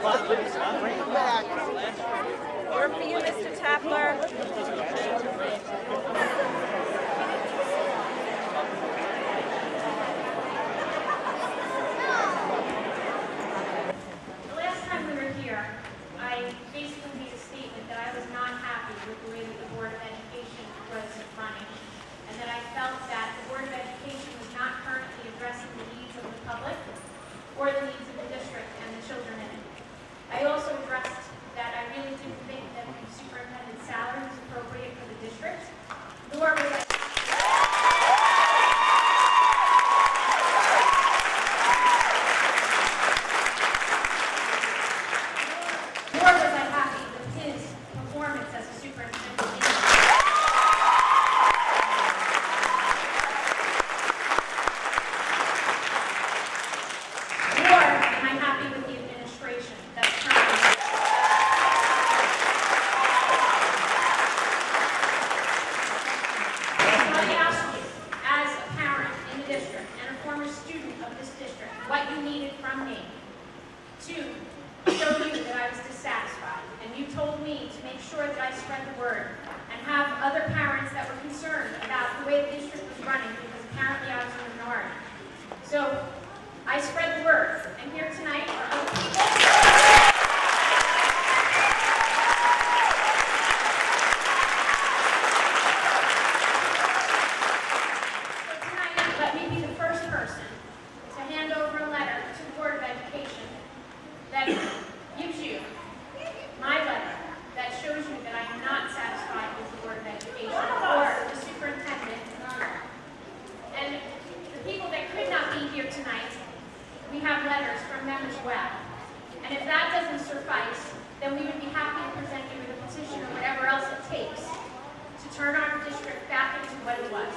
Work for you, Mr. Tapler. The last time we were here, I basically made a statement that I was not happy with the way that the Board of Education was running, and that I felt that the Board of Education was not currently addressing the needs of the public or the needs of the district and the children in it. I also addressed that I really didn't think that the superintendent's salary was appropriate for the district, nor was I happy with his performance as a superintendent. Nor am I happy with the administration that's currently. So I ask you, as a parent in the district and a former student of this district, what you needed from me to show you that I was dissatisfied. And you told me to make sure that I spread the word and have other parents that were concerned about the way the district was running, because apparently I was a minority. So I spread the word, and here tonight are other people. So tonight, let me be the first person to hand over a letter to the Board of Education that gives you my letter that shows you that I am not satisfied with the Board of Education or the superintendent. And the people that could not be here tonight, we have letters from them as well. And if that doesn't suffice, then we would be happy to present you with a petition or whatever else it takes to turn our district back into what it was.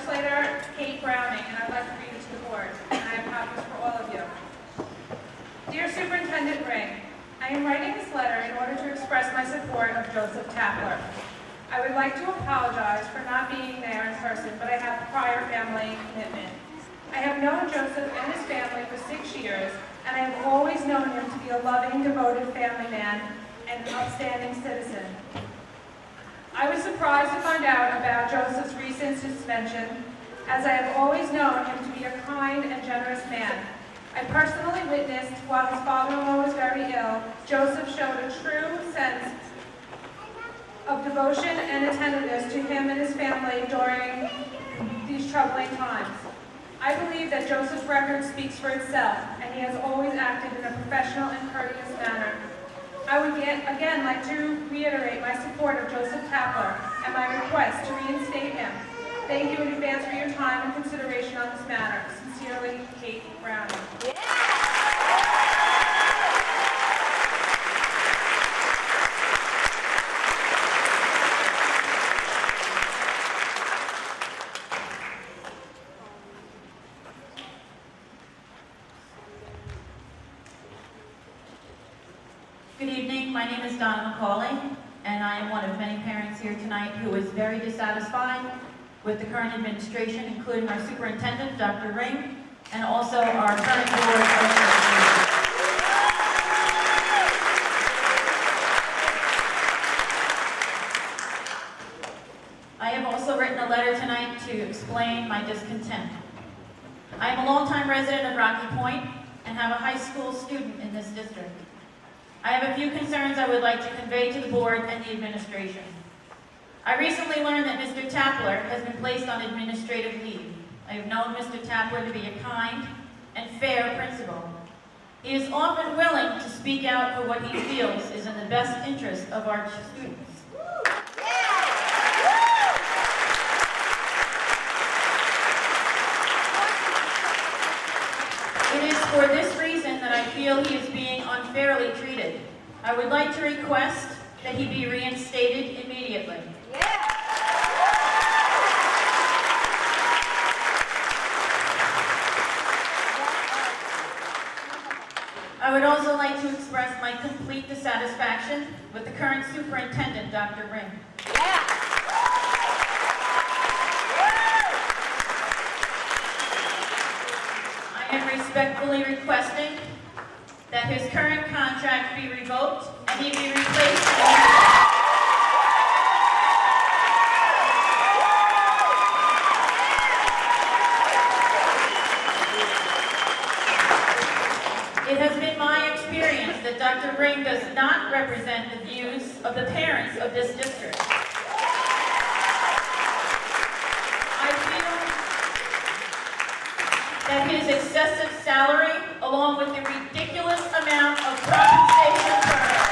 legislator Kate Browning, and I'd like to read it to the board, and I have copies for all of you. Dear Superintendent Ring, I am writing this letter in order to express my support of Joseph Tapler. I would like to apologize for not being there in person, but I have prior family commitment. I have known Joseph and his family for 6 years, and I have always known him to be a loving, devoted family man and an upstanding citizen. I was surprised to find out about Joseph's recent suspension, as I have always known him to be a kind and generous man. I personally witnessed, while his father-in-law was very ill, Joseph showed a true sense of devotion and attentiveness to him and his family during these troubling times. I believe that Joseph's record speaks for itself, and he has always acted in a professional and courteous manner. I would again like to reiterate my support of Joseph Tapler and my request to reinstate him. Thank you in advance for your time and consideration on this matter. Sincerely, Kate Browning. Good evening, my name is Donna McCauley, and I am one of many parents here tonight who is very dissatisfied with the current administration, including our superintendent, Dr. Ring, and also our current board of trustees. I have also written a letter tonight to explain my discontent. I am a longtime resident of Rocky Point and have a high school student in this district. I have a few concerns I would like to convey to the board and the administration. I recently learned that Mr. Tapler has been placed on administrative leave. I have known Mr. Tapler to be a kind and fair principal. He is often willing to speak out for what he feels is in the best interest of our students. It is for this reason that I feel he is being unfairly treated. I would like to request that he be reinstated immediately. I would also like to express my complete dissatisfaction with the current superintendent, Dr. Ring. I am respectfully requesting that his current contract be revoked and he be replaced with It has been my experience that Dr. Ring does not represent the views of the parents of this district. I feel that his excessive salary, along with the ridiculous amount of compensation terms,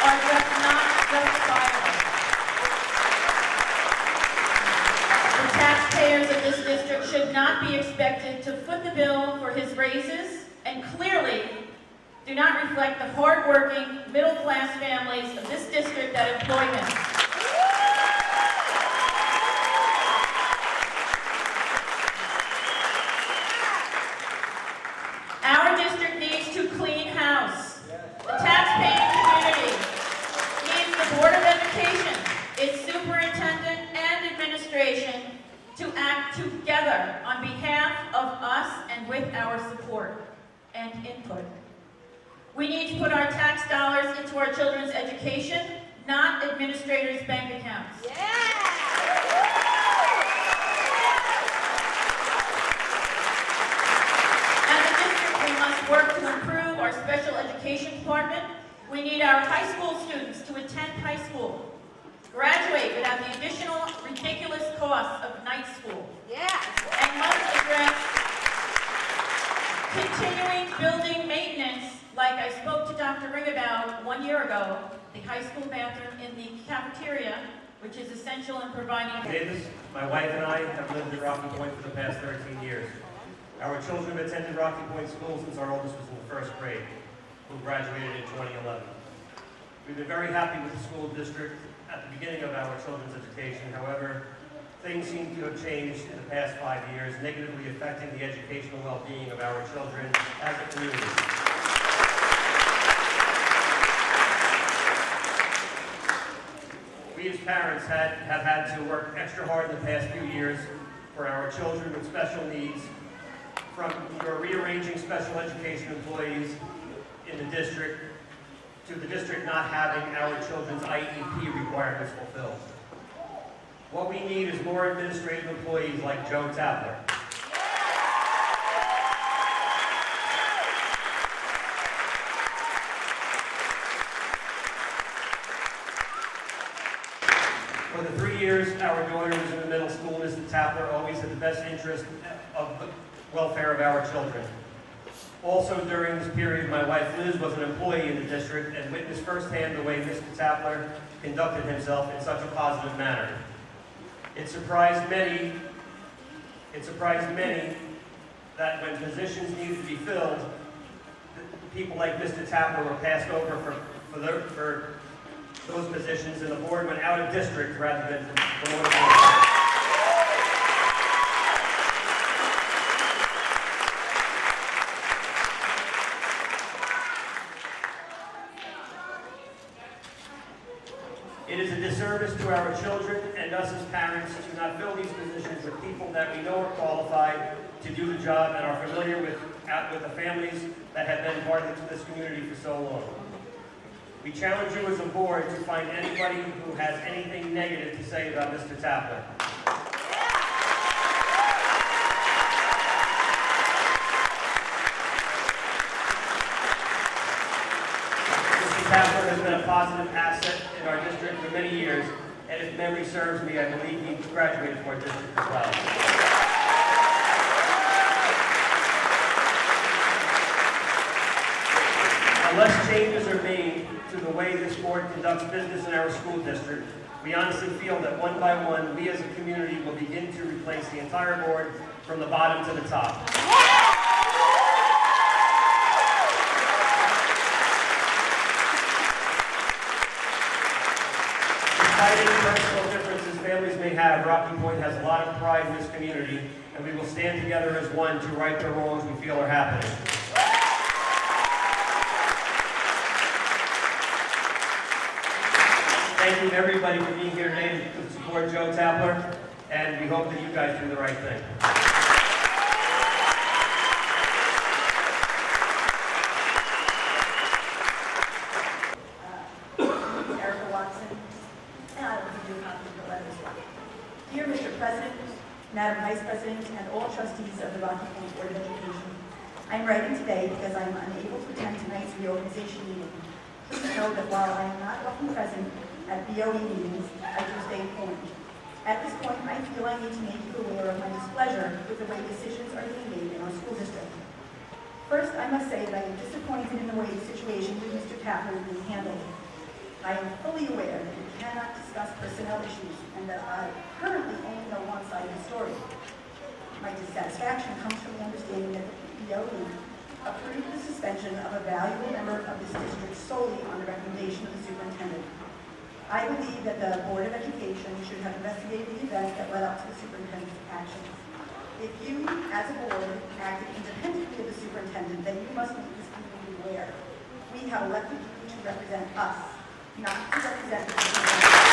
are just not justifiable. The taxpayers of this district should not be expected to foot the bill for his raises, and clearly do not reflect the hard-working, middle-class families of this district that employ him. Our district needs to clean house. The taxpaying community needs the Board of Education, its superintendent and administration to act together on behalf of us and with our support and input. We need to put our tax dollars into our children's education, not administrators' bank accounts. As a district, we must work to improve our special education department. We need our high school students to attend high school, graduate without the additional ridiculous costs of night school, and must address continuing building maintenance, like I spoke to Dr. Ring about 1 year ago, the high school bathroom in the cafeteria, which is essential in providing... Davis, my wife and I have lived in Rocky Point for the past 13 years. Our children have attended Rocky Point School since our oldest was in the first grade, who graduated in 2011. We've been very happy with the school district at the beginning of our children's education. However, things seem to have changed in the past 5 years, negatively affecting the educational well-being of our children as a community. We as parents have had to work extra hard in the past few years for our children with special needs, from rearranging special education employees in the district to the district not having our children's IEP requirements fulfilled. What we need is more administrative employees like Joe Tapler. For the 3 years our daughter was in the middle school, Mr. Tapler always had the best interest of the welfare of our children. Also during this period, my wife Liz was an employee in the district and witnessed firsthand the way Mr. Tapler conducted himself in such a positive manner. It surprised many that when positions needed to be filled, people like Mr. Tapler were passed over for those positions, and the board went out of district rather than promoted them. It is a disservice to our children and us as parents to not fill these positions with people that we know are qualified to do the job and are familiar with the families that have been part of this community for so long. We challenge you as a board to find anybody who has anything negative to say about Mr. Tapler. Tapler has been a positive asset in our district for many years, and if memory serves me, I believe he graduated from our district as well. Unless changes are made to the way this board conducts business in our school district, we honestly feel that one by one, we as a community will begin to replace the entire board from the bottom to the top. Despite any personal differences families may have, Rocky Point has a lot of pride in this community, and we will stand together as one to right the wrongs we feel are happening. Thank you to everybody for being here today to support Joe Tapler, and we hope that you guys do the right thing. Dear Mr. President, Madam Vice President, and all trustees of the Rocky Point Board of Education, I am writing today because I am unable to attend tonight's reorganization meeting. Please know that while I am not often present at BOE meetings, I do stay informed. At this point, I feel I need to make you aware of my displeasure with the way decisions are being made in our school district. First, I must say that I am disappointed in the way the situation with Mr. Tapler is being handled. I am fully aware that we cannot discuss personnel issues and that I currently only know one side of the story. My dissatisfaction comes from the understanding that the BOE approved the suspension of a valuable member of this district solely on the recommendation of the superintendent. I believe that the Board of Education should have investigated the events that led up to the superintendent's actions. If you, as a board, acted independently of the superintendent, then you must make this community aware. We have elected you to represent us, not to represent the superintendent.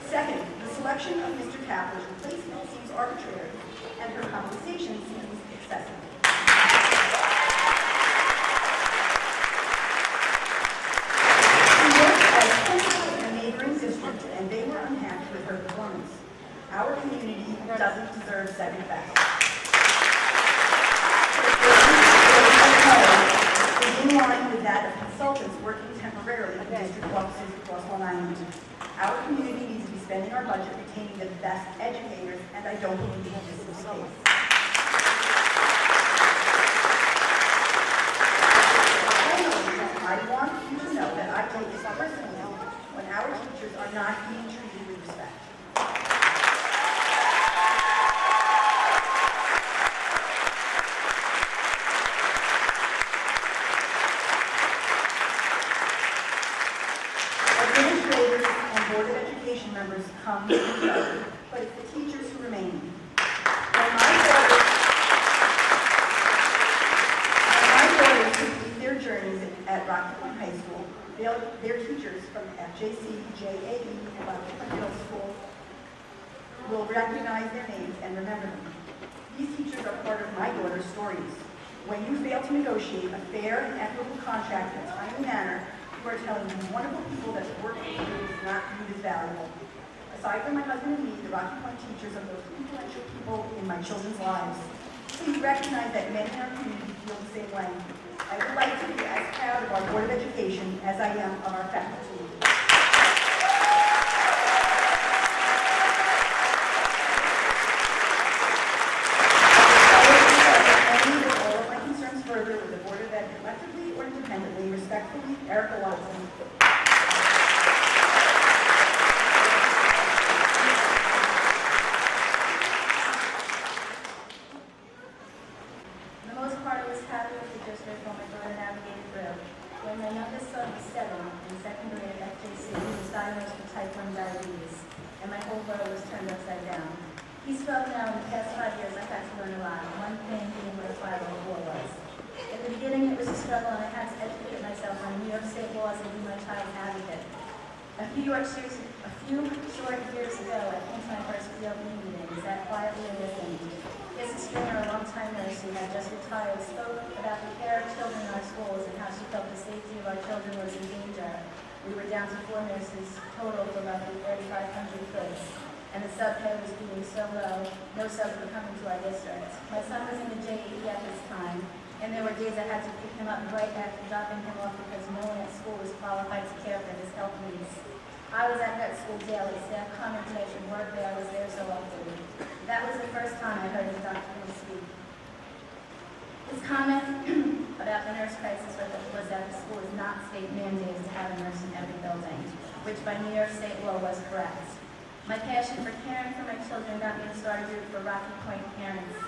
Second, the selection of Mr. Tapler's replacement seems arbitrary, and her compensation seems excessive. She worked as principal in a neighboring district, and they were unhappy with her performance. Our community doesn't deserve second best. Is in line with that of consultants working temporarily in district offices across Long Island. Our community needs to be spending our budget retaining the best educators, and I don't believe this is the case. I want you to know that I take this personally when our teachers are not being treated with respect. members come and go, but it's the teachers who remain. When my daughters complete their journeys at Rocky Point High School, their teachers from FJC, JAE, and Rocky Point Middle School will recognize their names and remember them. These teachers are part of my daughter's stories. When you fail to negotiate a fair and equitable contract in a timely manner, you are telling these wonderful people that the work they do is not viewed as valuable. Aside from my husband and me, the Rocky Point teachers are the most influential people in my children's lives. Please recognize that many in our community feel the same way. I would like to be as proud of our Board of Education as I am of our faculty. Further with the Board of Ed collectively or independently, respectfully, Erica Watson. For the most part, I was happy with the district while my daughter navigated through. When my youngest son was 7 in second grade at FJC, he was diagnosed with type 1 diabetes, and my whole world was turned upside down. He's 12 now, and in the past 5 years, I've had to learn a lot, one thing being what a 504 was. In the beginning, it was a struggle, and I had to educate myself on New York State laws and be my child's advocate. A few short years ago, I came to my first BOE meeting, sat quietly and listened. Mrs. Stringer, a longtime nurse who had just retired, spoke about the care of children in our schools and how she felt the safety of our children was in danger. We were down to 4 nurses, total for roughly 3,500 kids, and the subhead was being so low, no subs were coming to our district. My son was in the JAE at this time, and there were days I had to pick him up right after dropping him off because no one at school was qualified to care for his health needs. I was at that school daily. Staff commented I should work there. I was there so often. That was the first time I heard his document speak. His comment about the nurse crisis was that the school is not state mandated to have a nurse in every building, which by New York State law was correct. My passion for caring for my children got me to start a group for Rocky Point parents.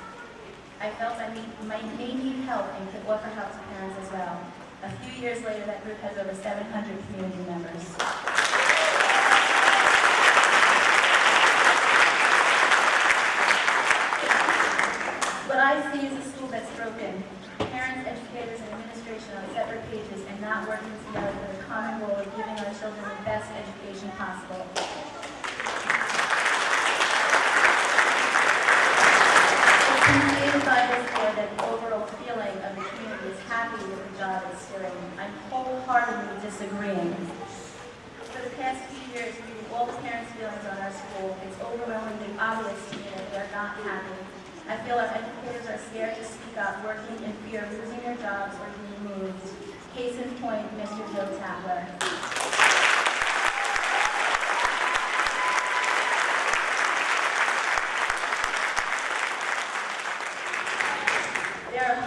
I felt I may need help and could offer help to parents as well. A few years later, that group has over 700 community members. What I see is a school that's broken. Parents, educators, and administration on separate pages and not working together for the common goal of giving our children the best education possible. By this board that the overall feeling of the community is happy with the job it's doing. I'm wholeheartedly disagreeing. For the past few years, reading all the parents' feelings on our school, it's overwhelmingly obvious to me that they are not happy. I feel our educators are scared to speak up, working in fear of losing their jobs or being moved. Case in point, Mr. Joe Tapler.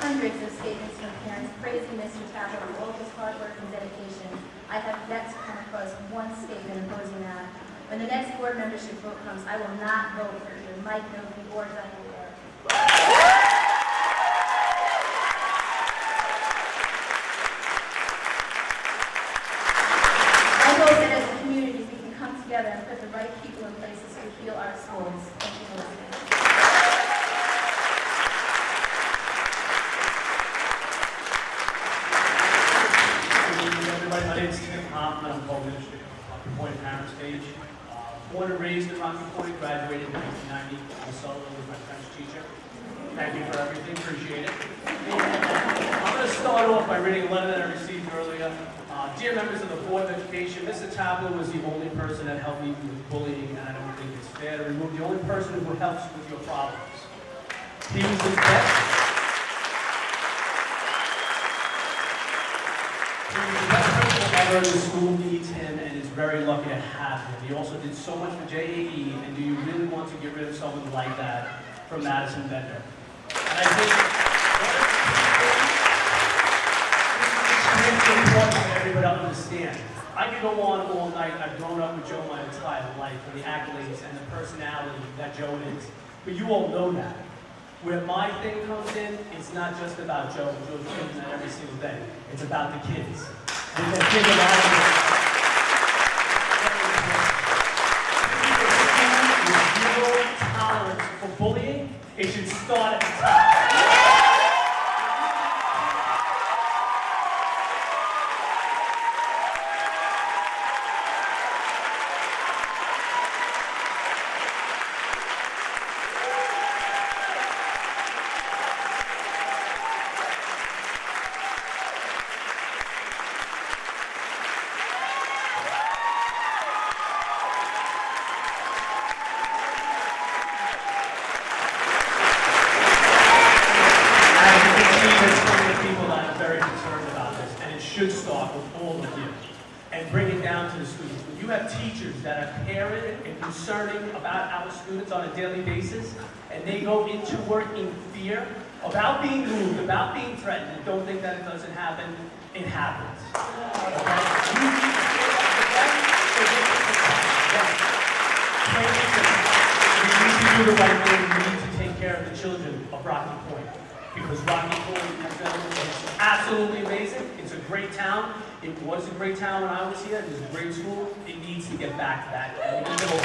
Hundreds of statements from parents praising Mr. Tapler for all his hard work and dedication. I have yet to come across one statement opposing that. When the next board membership vote comes, I will not vote for either Mike Novi or Diane Ward. I hope that as a community we can come together and put the right people in places to heal our schools. Thank you for listening. My name is Tim Hoffman. I'm co-administrator of Rocky Point Parents Page. Born and raised at Rocky Point, graduated in 1990. I'm a solo with my French teacher. Thank you for everything. Appreciate it. I'm going to start off by reading a letter that I received earlier. Dear members of the Board of Education, Mr. Tapler was the only person that helped me with bullying, and I don't think it's fair to remove the only person who helps with your problems. He was the best. The school needs him and is very lucky to have him. He also did so much for JAE, and do you really want to get rid of someone like that from Madison Bender? And I think it's important for everybody to understand. I could go on all night. I've grown up with Joe my entire life, for the accolades and the personality that Joe is. But you all know that. Where my thing comes in, it's not just about Joe. Joe's doing that every single day. It's about the kids. This is the It should start at the top. Should start with all of you and bring it down to the students. When you have teachers that are caring and concerning about our students on a daily basis, and they go into work in fear about being moved, about being threatened, and don't think that it doesn't happen, it happens. Okay? You need to stand up for them so they can protect. We need to do the right thing. We need to take care of the children of Rocky Point. Because Rocky Point is absolutely amazing. It's a great town. It was a great town when I was here. It was a great school. It needs to get back to that. And we need to go for it.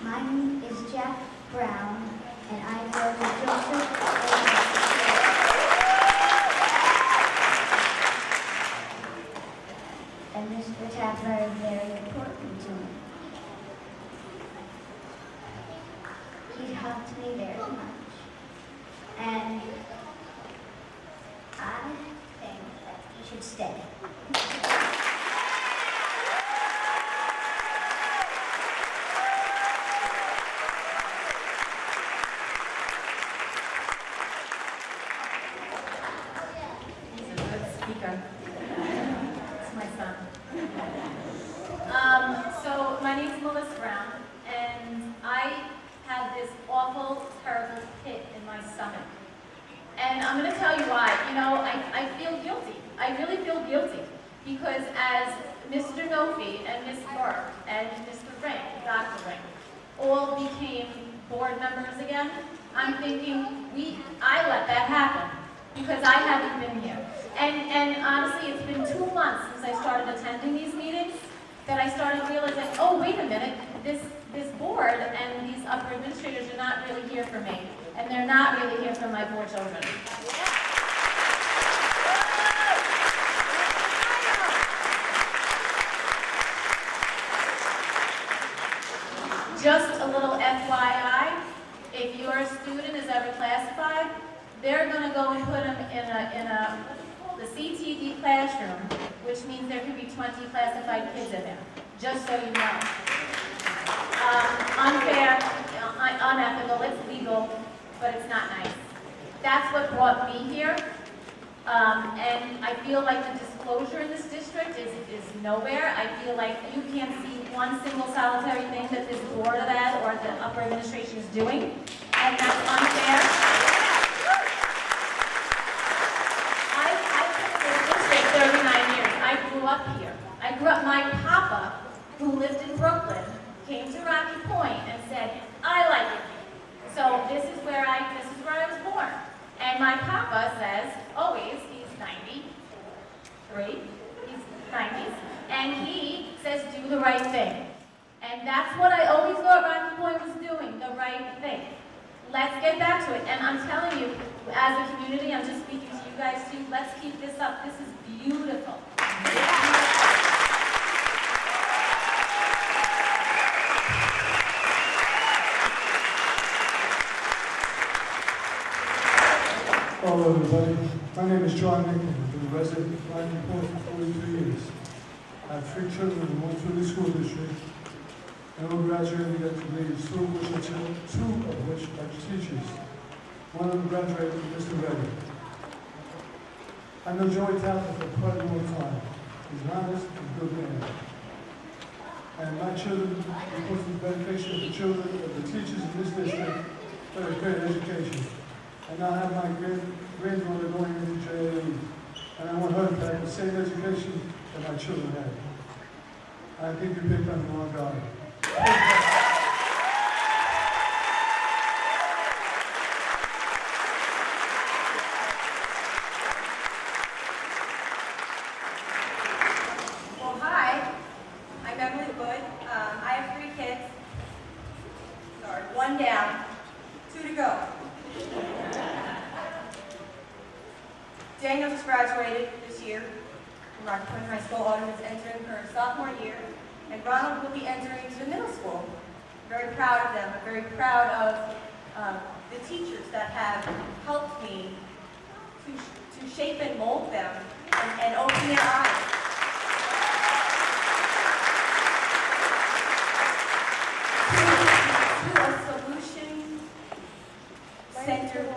My name is Jack Brown, and I go to Joseph. And Mr. Tapler is very important to me. He helped me very much. And I think that he should stay. He's a good speaker. It's my son. So my name's Melissa Brown, and I have this awful, terrible pit in my stomach. And I'm going to tell you why. You know, I feel guilty. I really feel guilty. Because as Mr. Nofi and Ms. Burke and Mr. Ring, Dr. Ring, all became board members again, I'm thinking, I let that happen. Because I haven't been here. And honestly, it's been 2 months since I started attending these meetings that I started realizing, oh, wait a minute, this board and these upper administrators are not really here for me. And they're not really here for my poor children. Just a little FYI, if your student is ever classified, they're going to go and put them in the CTD classroom, which means there can be 20 classified kids in there, just so you know. Unfair, unethical, it's legal, but it's not nice. That's what brought me here, and I feel like the disclosure in this district is nowhere. I feel like you can't see one single solitary thing that this board of ed or the upper administration is doing, and that's unfair. 39 years. I grew up here. My papa, who lived in Brooklyn, came to Rocky Point and said, I like it. So this is where I was born. And my papa says, always, he's 93, he's 90s, and he says, do the right thing. And that's what I always thought Rocky Point was doing, the right thing. Let's get back to it. And I'm telling you, as a community, I'm just speaking to you guys too, let's keep this up. This is beautiful. Hello everybody, my name is John Nickman. I've been a resident of Rocky Point for 42 years. I have 3 children in one Philly school district, and all graduated at the grades, 2 of which are teachers. One of them graduated from Mr. Reddy. I know Joey Tapper for quite a long time. He's an honest and good man. And my children, because of the dedication of the children, of the teachers in this district, got a great education. And now I have my granddaughter going into JAE. And I want her to have the same education that my children had. I think you picked on the wrong guy. High School. Autumn is entering her sophomore year, and Ronald will be entering to the middle school. I'm very proud of them. I'm very proud of the teachers that have helped me to shape and mold them and open their eyes. To a solution-centered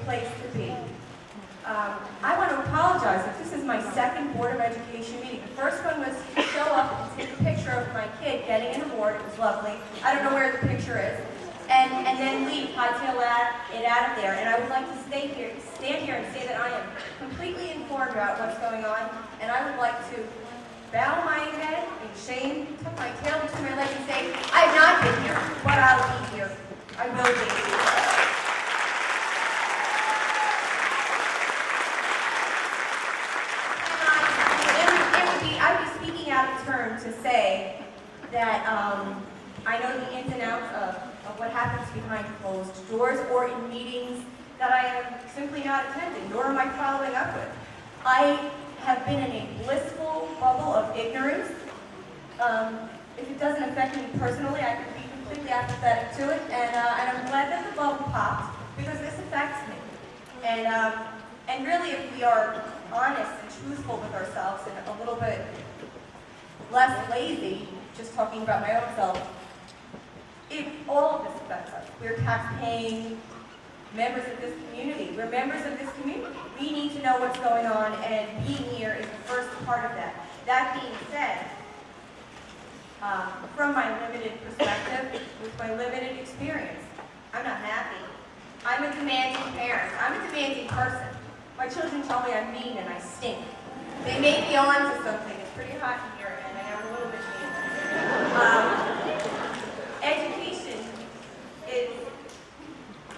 place to be. I want to apologize if this is my second Board of Education meeting. The first one was to show up and take a picture of my kid getting an award. It was lovely. I don't know where the picture is. And then leave, hightail it out of there. And I would like to stand here and say that I am completely informed about what's going on. And I would like to bow my head in shame, tuck my tail between my legs and say, I have not been here, but I'll be here. I will be. I'd be speaking out of turn to say that I know the ins and outs of what happens behind closed doors or in meetings that I am simply not attending, nor am I following up with. I have been in a blissful bubble of ignorance. If it doesn't affect me personally, I can be completely apathetic to it, and I'm glad that the bubble popped because this affects me. And really, if we are honest and truthful with ourselves and a little bit less lazy, just talking about my own self, all of this affects us. We're tax-paying members of this community. We're members of this community. We need to know what's going on, and being here is the first part of that. That being said, from my limited perspective, with my limited experience, I'm not happy. I'm a demanding parent. I'm a demanding person. My children tell me I'm mean and I stink. They may be on to something. It's pretty hot in here, and I am a little bit mean. Education is,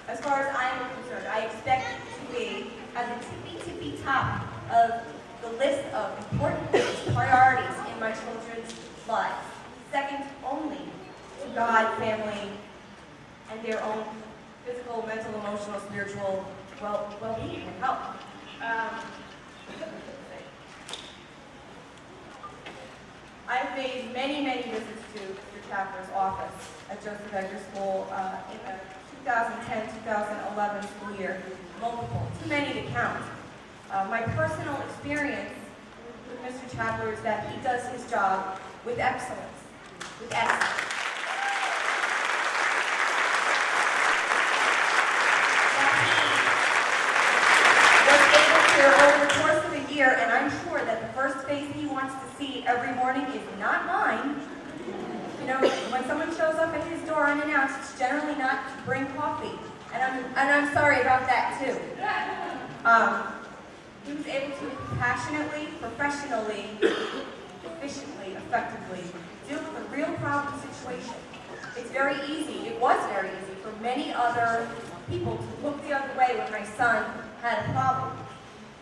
as far as I am concerned, I expect it to be at the tippy top of the list of important priorities in my children's lives. Second only to God, family, and their own physical, mental, emotional, spiritual well-being and health. I've made many visits to Mr. Tapler's office at Joseph Edgar School in the 2010-2011 school year. Multiple, too many to count. My personal experience with Mr. Tapler is that he does his job with excellence. With excellence. Over the course of a year, and I'm sure that the first face he wants to see every morning is not mine. You know, when someone shows up at his door unannounced, it's generally not to bring coffee, and I'm sorry about that too. He was able to passionately, professionally, efficiently, effectively deal with a real problem situation. It's very easy. It was very easy for many other people to look the other way when my son had a problem.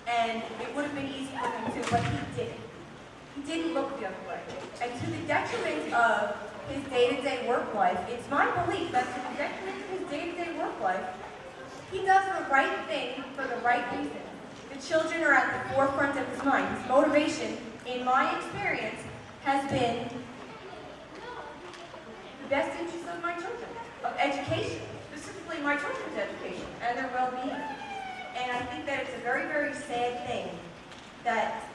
And it would have been easy for him too, but he didn't. He didn't look the other way. And to the detriment of his day-to-day work life, it's my belief that to the detriment of his day-to-day work life, he does the right thing for the right reason. The children are at the forefront of his mind. His motivation, in my experience, has been the best interest of my children, of education, specifically my children's education and their well-being. And I think that it's a very sad thing that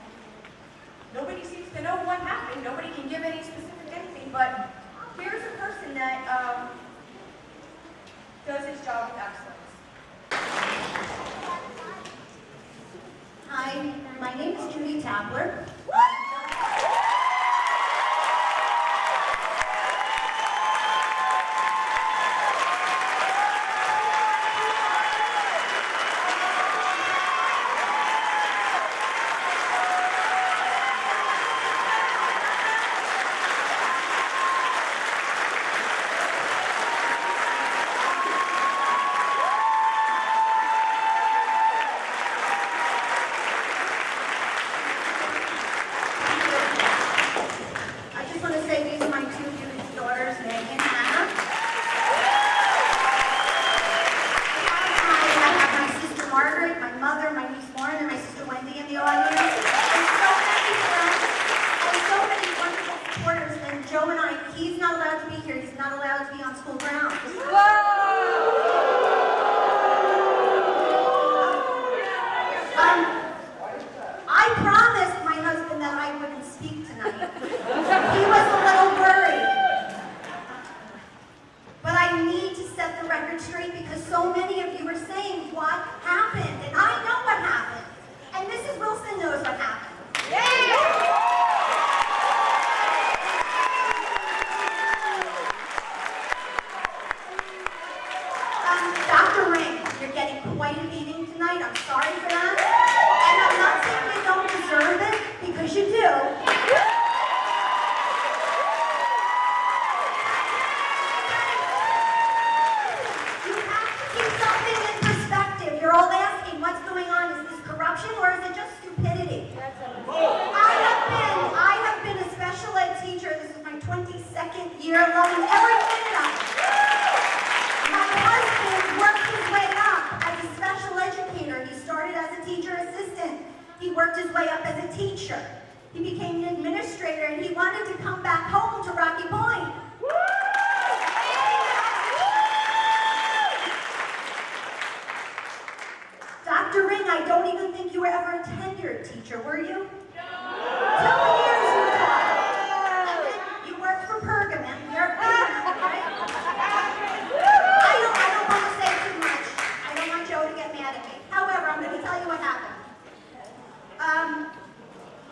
nobody seems to know what happened. Nobody can give any specific anything, but here's a person that does his job with excellence. Hi, my name is Judy Tapler. he's not allowed to be here. He's not allowed to be on school grounds. I promised my husband that I wouldn't speak tonight. He was a little worried. But I need to set the record straight because so many of you are saying what happened, and I know what happened. And Mrs. Wilson knows what happened. Dr. Ring, you're getting quite a beating tonight. I'm sorry for that. And I'm not saying you don't deserve it, because you do. You have to keep something in perspective. You're all asking, what's going on? Is this corruption or is it just stupidity? I have been a special ed teacher. This is my 22nd year, loving every minute of it. My husband worked his way up as a special educator. He started as a teacher assistant. He worked his way up as a teacher. He became an administrator, and he wanted to come back home to Rocky Point. Dr. Ring, I don't even think you were ever a tenured teacher, were you? No! 2 years you taught. And then you worked for Pergamon. You're right? I don't want to say too much. I don't want Joe to get mad at me. However, I'm going to tell you what happened.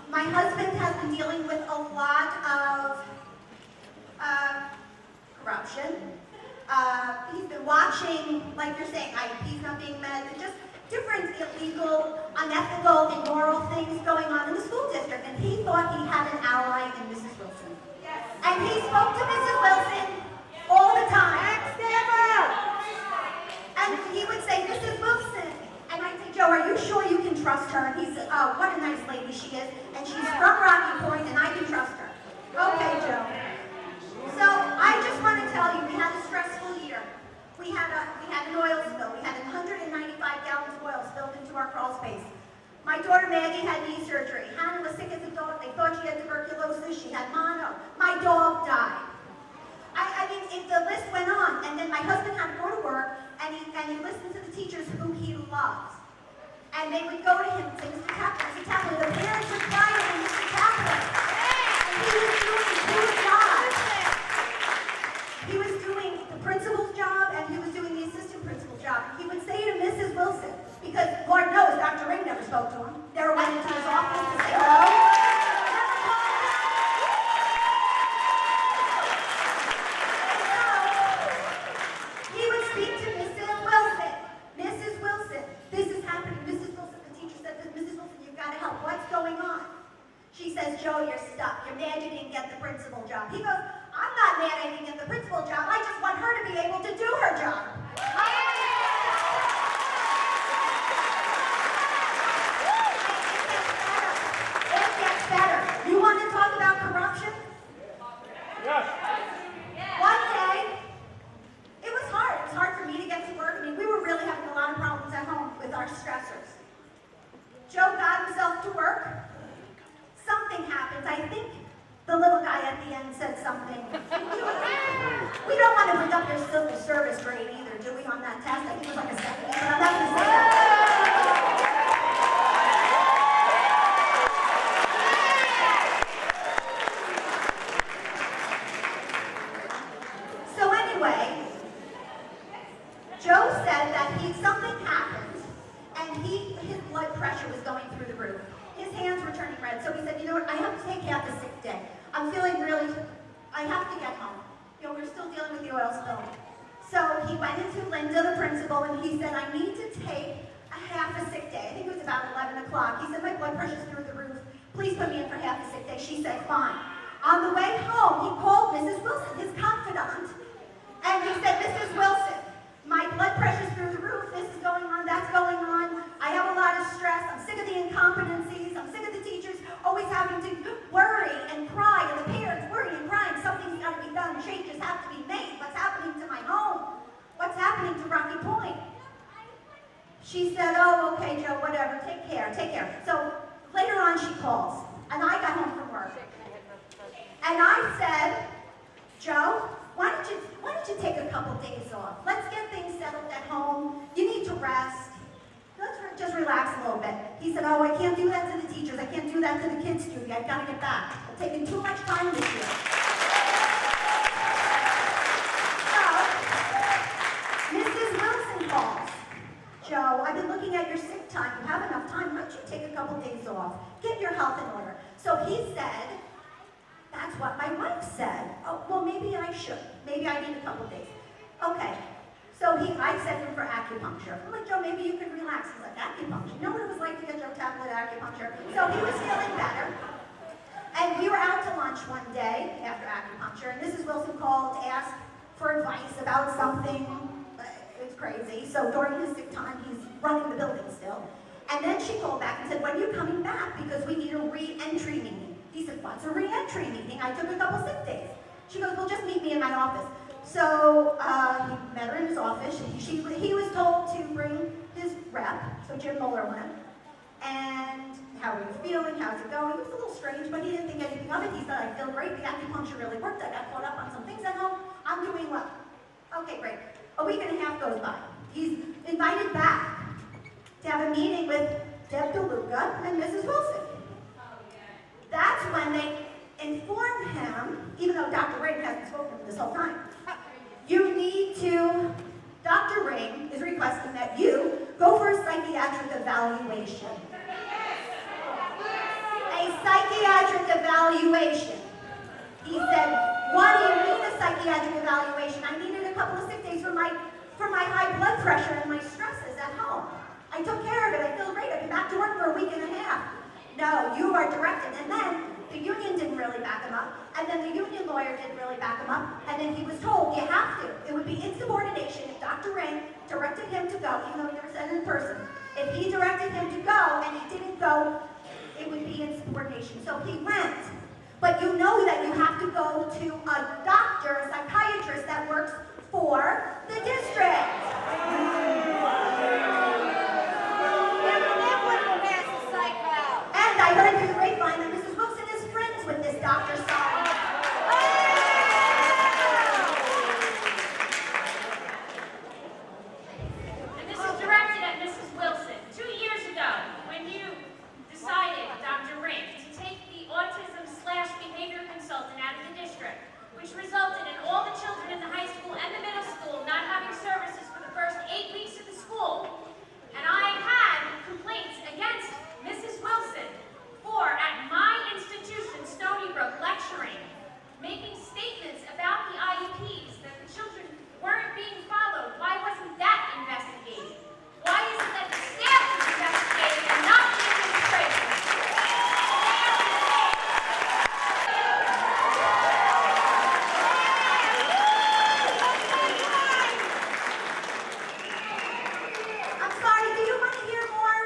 My husband has been dealing with a lot of corruption. He's been watching, like you're saying, IEPs not being met, and just different illegal, unethical, immoral things going on in the school district. And he thought he had an ally in Mrs. Wilson. Yes. And he spoke to Mrs. Wilson all the time. And he would say, Mrs. Wilson. And I'd say, Joe, are you sure you can trust her? And he said, oh, what a nice lady she is. And she's from Rocky Point, and I can trust her. Okay, Joe. So I just want to tell you, we had a stressful year. We had an oil spill. We had 195 gallons of oil spilled into our crawl space. My daughter Maggie had knee surgery. Hannah was sick as a dog. They thought she had tuberculosis. She had mono. My dog died. I mean, if the list went on, and then my husband had to go to work, and he listened to the teachers who he loves. And they would go to him and say, Mr. Tapler, the parents are crying on Mr. Tapler. And he was doing his job. He was doing the principal's job, and he was doing the assistant principal's job. He would say to Mrs. Wilson, because Lord knows Dr. Ring never spoke to him, never went into his office to say hello. He would speak to Mrs. Wilson. Mrs. Wilson, this is happening. Mrs. Wilson, the teacher said, Mrs. Wilson, you've got to help. What's going on? She says, Joe, you're stuck. You're mad you didn't get the principal job. He goes, I'm not mad I didn't get the principal job. I just want her to be able to do her job. It gets better. You want to talk about corruption? Yes. One day, it was hard. It was hard for me to get to work. I mean, we were really having a lot of problems at home with our stressors. Joe got himself to work. Something happened. I think the little guy at the end said something. We don't want to bring up your civil service grade either, do we, on that test? I think it was like a 70, but I'm not going to say that. So anyway, Joe said that something happened, and his blood pressure was going through the roof. His hands were turning red, so he said, you know what, I have to take half a sick day. I'm feeling really, I have to get home. You know, we're still dealing with the oil spill. So he went into Linda, the principal, and he said, I need to take a half a sick day. I think it was about 11 o'clock. He said, my blood pressure's through the roof. Please put me in for half a sick day. She said, fine. On the way home, he called Mrs. Wilson, his confidant, and he said, Mrs. Wilson, my blood pressure's through the roof. This is going on, that's going on. I have a lot of stress. I'm sick of the incompetencies. I'm sick of the teachers always having to worry and cry, and the parents worry and crying. Something's got to be done. Changes have to be made. What's happening to my home? What's happening to Rocky Point? She said, oh, okay, Joe, whatever. Take care, take care. So later on, she calls, and I got home from work. And I said, Joe, why don't you take a couple days off? Let's get things settled at home. You need to rest. Just relax a little bit. He said, oh, I can't do that to the teachers. I can't do that to the kids, Judy. I've got to get back. I've taken too much time this year. So, Mrs. Wilson calls. Joe, I've been looking at your sick time. You have enough time. Why don't you take a couple days off? Get your health in order. So he said, that's what my wife said. Oh, well, maybe I should. Maybe I need a couple days. Okay. So I sent him for acupuncture. I'm like, Joe, maybe you could relax. He's like, acupuncture? You know what it was like to get Joe Tapler acupuncture? So he was feeling better. And we were out to lunch one day after acupuncture, and Mrs. Wilson called to ask for advice about something. It's crazy. So during his sick time, he's running the building still. And then she called back and said, when are you coming back? Because we need a re-entry meeting. He said, what's a re-entry meeting? I took a couple sick days. She goes, well, just meet me in my office. So he met her in his office. He was told to bring his rep, so Jim Mueller went, and how are you feeling, how's it going? It was a little strange, but he didn't think anything of it. He said, I feel great, the acupuncture really worked, I got caught up on some things at home, I'm doing well. Okay, great. A week and a half goes by. He's invited back to have a meeting with Deb DeLuca and Mrs. Wilson. That's when they informed him, even though Dr. Ring hasn't spoken to him this whole time, you need to, Dr. Ring is requesting that you go for a psychiatric evaluation. A psychiatric evaluation. He said, what do you mean a psychiatric evaluation? I needed a couple of sick days for my high blood pressure and my stresses at home. I took care of it, I feel great, I've been back to work for a week and a half. No, you are directed. And then the union didn't really back him up, and then the union lawyer didn't really back him up, and then he was told, you have to. It would be insubordination if Dr. Ring directed him to go, even though he never said it in person. If he directed him to go and he didn't go, it would be insubordination. So he went. But you know that you have to go to a doctor, a psychiatrist that works for the district. And I heard through the grapevine that Mrs. Wilson is friends with this Dr. Solomon. And this is directed at Mrs. Wilson. 2 years ago, when you decided, Dr. Ring, to take the autism/behavior consultant out of the district, which resulted in all the children in the high school and the middle school not having services for the first 8 weeks of the school. And I had complaints against Mrs. Wilson for, at my institution, Stony Brook, lecturing, making statements about the IEPs, that the children weren't being followed. Why wasn't that investigated? Why is it that the staff is investigated and not the administration? I'm sorry, do you want to hear more?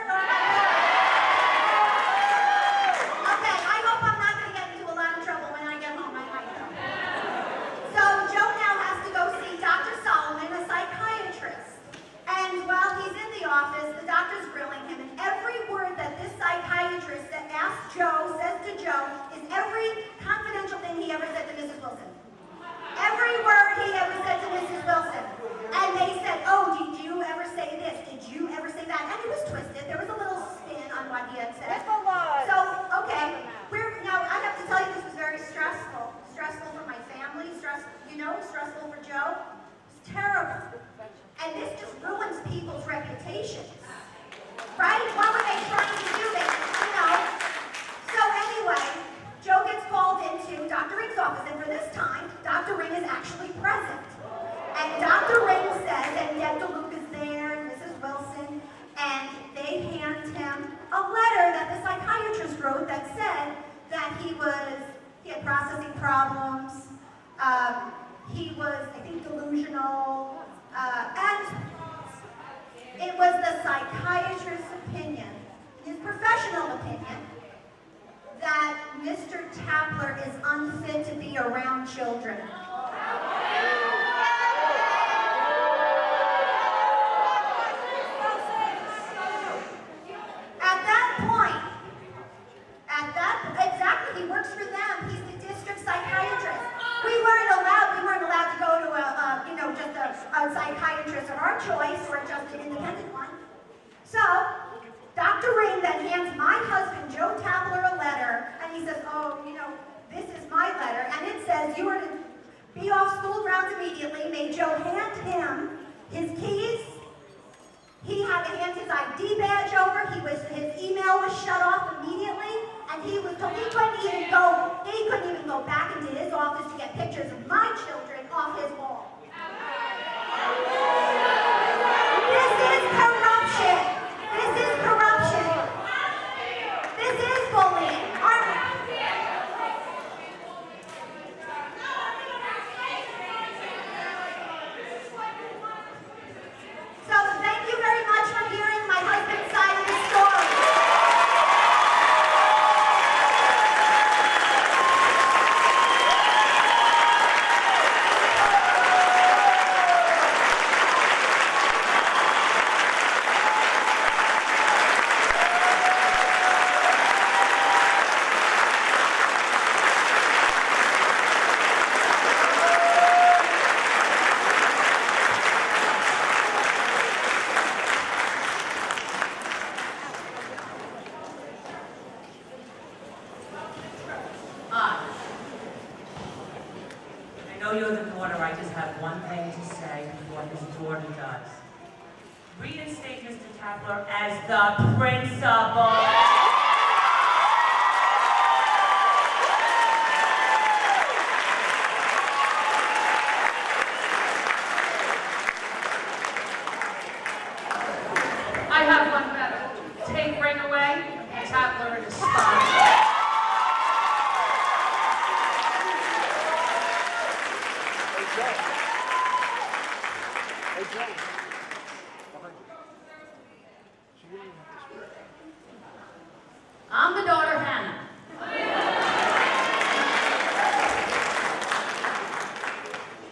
Okay, I hope I'm not going to get into a lot of trouble when I get home. I might though. So Joe now has to go see Dr. Solomon, a psychiatrist. And while he's in the office, the doctor's grilling him, and every word that this psychiatrist that asked Joe, says to Joe, is every confidential thing he ever said to Mrs. Wilson. Every word he ever said to Mrs. Wilson. And they said, oh, did you ever say this? Did you ever say that? And it was twisted. There was a little spin on what he had said. So, okay, now I have to tell you this was very stressful. Stressful for my family, stressful for Joe. It's terrible. And this just ruins people's reputations. Right? What were they trying to do? So anyway, Joe gets called into Dr. Ring's office, and for this time, Dr. Ring is actually present. And Dr. Ring says, and Deb DeLuca is there, and Mrs. Wilson, and they hand him a letter that the psychiatrist wrote that said that he had processing problems, he was, I think, delusional, and it was the psychiatrist's opinion, his professional opinion, that Mr. Tapler is unfit to be around children. Exactly, he works for them. He's the district psychiatrist. We weren't allowed a psychiatrist of our choice or just an independent one. So, Dr. Ring then hands my husband, Joe Tabler, a letter, and he says, oh, you know, this is my letter, and it says you are to be off school grounds immediately. May Joe hand him his keys. He had to hand his ID badge over. His email was shut off immediately, and he couldn't even go back into his office to get pictures of my children off his wall. This is corruption. This is corruption. This is bullying. So thank you very much for hearing my husband's side of the story. I know you're the daughter. I just have one thing to say before his daughter does. Reinstate Mr. Tapler as the principal. I have one better. Take Ring away, and Tapler in his spot. I'm the daughter, Hannah.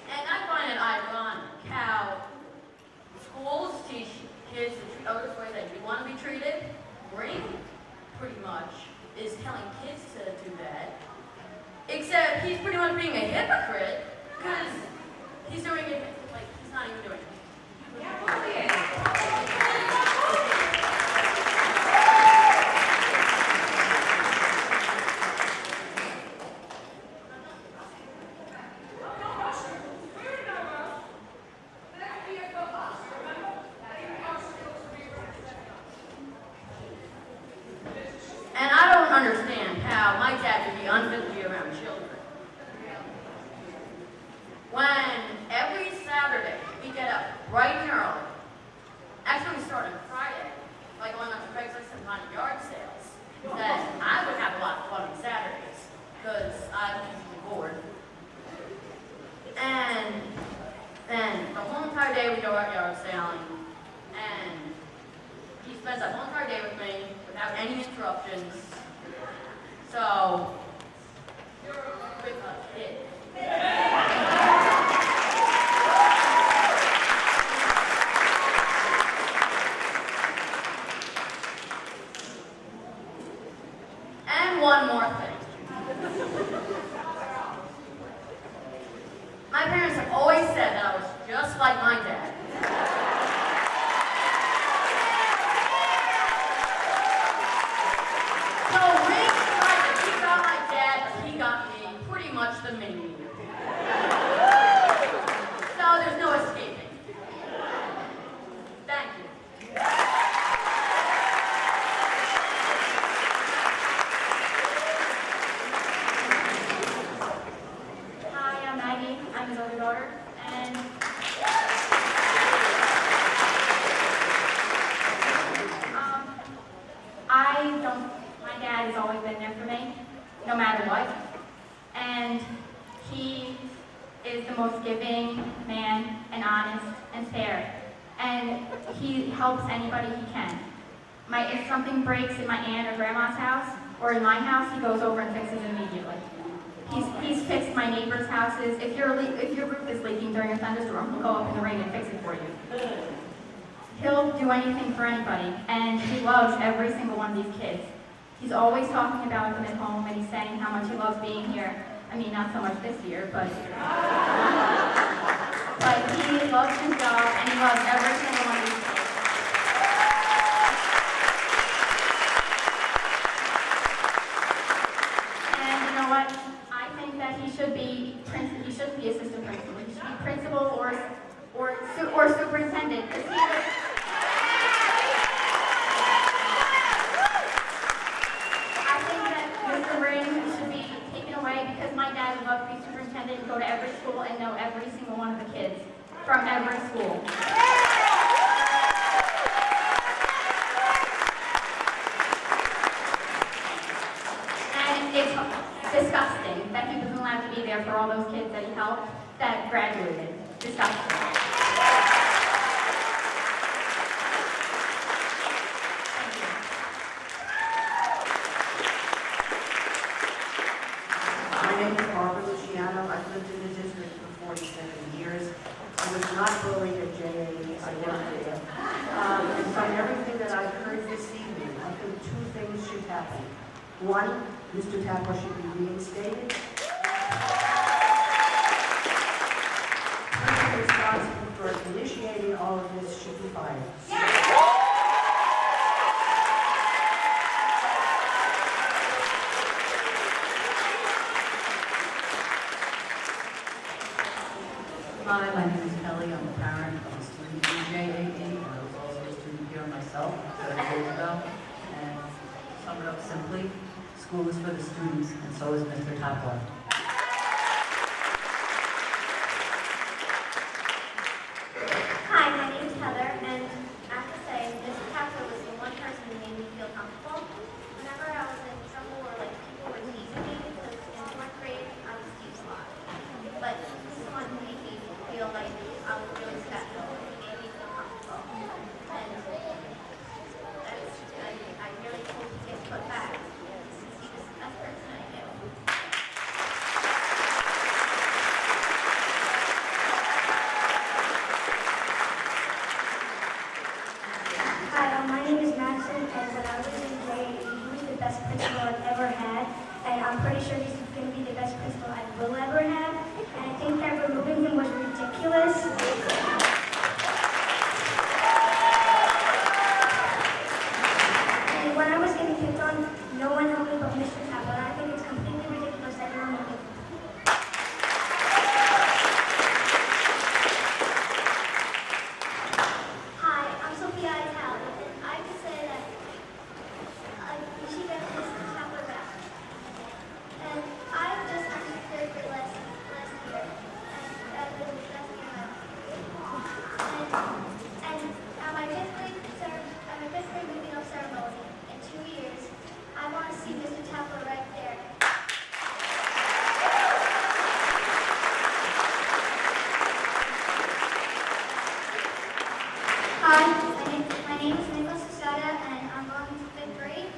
And I find it ironic how schools teach kids to treat others the way that you want to be treated. Ring, pretty much, is telling kids to do that. Except he's pretty much being a hypocrite, because he's doing it, like, he's not even doing it. And I don't understand how my dad could be unfit to be around children. When every Saturday we get up bright and early, actually we start on Friday by going on to Craigslist and finding yard sales, that I would have a lot of fun on Saturdays because I'm usually bored. And then the whole entire day we go out yard selling, and he spends that whole entire day with me without any interruptions. So, with a kid. And one more thing. My parents have always said that I was just like my dad. So Rick tried to keep out my dad, but he got me pretty much the mini. So there's no escaping. Thank you. Hi, I'm Maggie. I'm his older daughter, and my dad has always been there for me, no matter what, and he is the most giving man, and honest, and fair, and he helps anybody he can. If something breaks in my aunt or grandma's house, or in my house, he goes over and fixes it immediately. He's fixed my neighbors' houses. If your roof is leaking during a thunderstorm, he'll go up in the rain and fix it for you. He'll do anything for anybody, and he loves every single one of these kids. He's always talking about them at home, and he's saying how much he loves being here. I mean, not so much this year, but but he loves his job and he loves every single one of these kids. And you know what? I think that he should be assistant principal. He should be principal or superintendent. I think that Mr. Ring should be taken away because my dad would love to be superintendent and go to every school and know every single one of the kids from every school. And it's disgusting that he wasn't allowed to be there for all those kids that he helped that graduated. Disgusting. My name is Barbara Luciano. I've lived in the district for 47 years. I was not bullied at JAE. I worked there. From everything that I've heard this evening, I think two things should happen. One, Mr. Tapper should be reinstated. The person responsible for initiating all of this should be fired. Hi, my name is Kelly. I'm a parent of a student in JAE. I was also a student here myself 30 years ago. And to sum it up simply, school is for the students, and so is Mr. Tapler. Hi, my name is Heather, and I have to say, Mr. Tapler was the one person who made me feel comfortable. Whenever I was in trouble or like people were teasing me, because in 4th grade I was teased a lot. But this is the one who made me feel like I was really special. He made me feel comfortable. And I really hope he gets put back, since he was the best person I knew. Hi, my name is Madison, and when I was in JAE, he was the best principal I've ever had, and I'm pretty sure he's going to be the best principal I will ever have, and I think that removing him was ridiculous. And when I was getting picked on, no one helped me but Mr. Tapper, and I think it's completely ridiculous that you're removing him. Hi, I'm Sophia Ital, and I have to say that we should get Mr. Tapler back. And I just entered 3rd grade last year, and that was the best year of my life. And at my 5th grade moving up ceremony in 2 years, I want to see Mr. Tapler right there. Hi, my name is Nicholas Susada, and I'm going to 5th grade.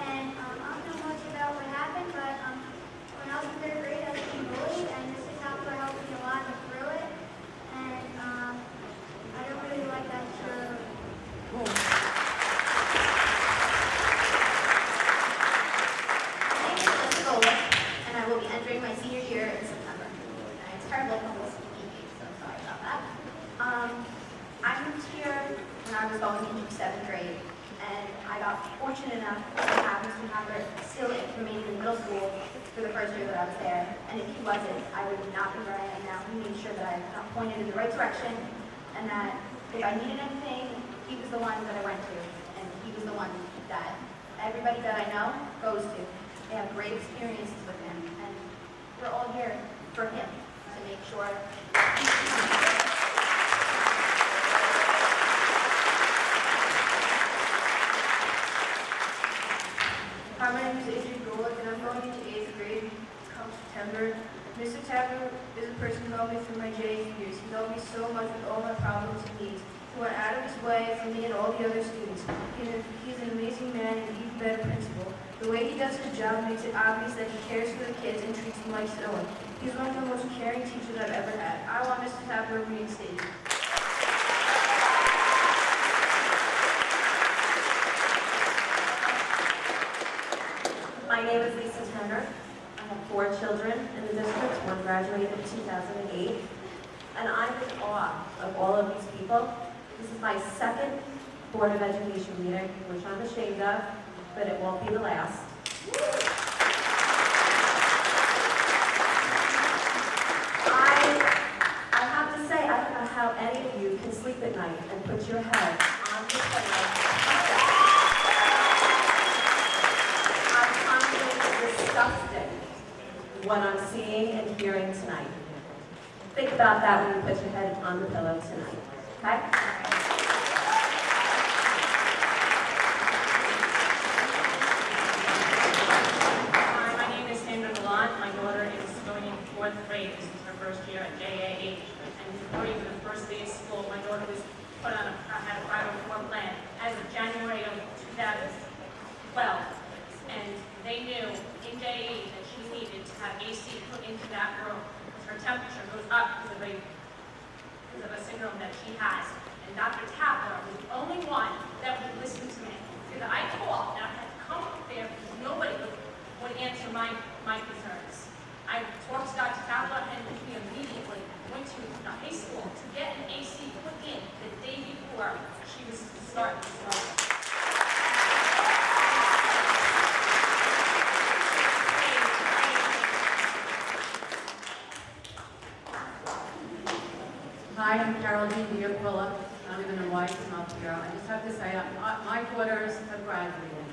And I don't know much about what happened, but when I was in 3rd grade, I was being bullied, and Mr. Tapler helped me a lot through it. And I don't really like that shirt. My name is Jessica Golis, and I will be entering my senior year in September. And it's terrible almost speaking, so sorry about that. I moved here when I was going into 7th grade, and I got fortunate enough to have Mr. Tapper still remaining in middle school for the first year that I was there. And if he wasn't, I would not be where I am now. He made sure that I got pointed in the right direction, and that if I needed anything, he was the one that I went to, and he was the one that everybody that I know goes to. They have great experiences with him, and we're all here for him to make sure. Hi, my name is Adrian Golick, and I'm going into 8th grade come September. Mr. Tapper is a person who helped me through my JAE years. He helped me so much with all my problems and needs. He went out of his way for me and all the other students. He's an amazing man and an even better principal. The way he does his job makes it obvious that he cares for the kids and treats them like his own. He's one of the most caring teachers I've ever had. I want Mr. Tapper reinstated. My name is Lisa Turner. I have 4 children in the district. One graduated in 2008. and I'm in awe of all of these people. This is my second Board of Education meeting, which I'm ashamed of, but it won't be the last. I have to say, I don't know how any of you can sleep at night and put your head on the pillow. I find it disgusting what I'm seeing and hearing tonight. Think about that when you put your head on the pillow tonight, okay? My daughter is going in 4th grade. This is her first year at JAH. And before even the first day of school, my daughter was put on had a 504 plan as of January of 2012. And they knew in JAH that she needed to have AC put into that room because her temperature goes up because of a syndrome that she has. And Dr. Tapler was the only one that would listen to me. Because I called and I had to come up there because nobody would answer my concerns. I talked to Dr. Tapler and we immediately went to the high school to get an AC put in the day before she was starting to struggle. Hi, I'm Carol D. Diaquila. I live in Hawaii, South here. I just have to say, my daughters have graduated.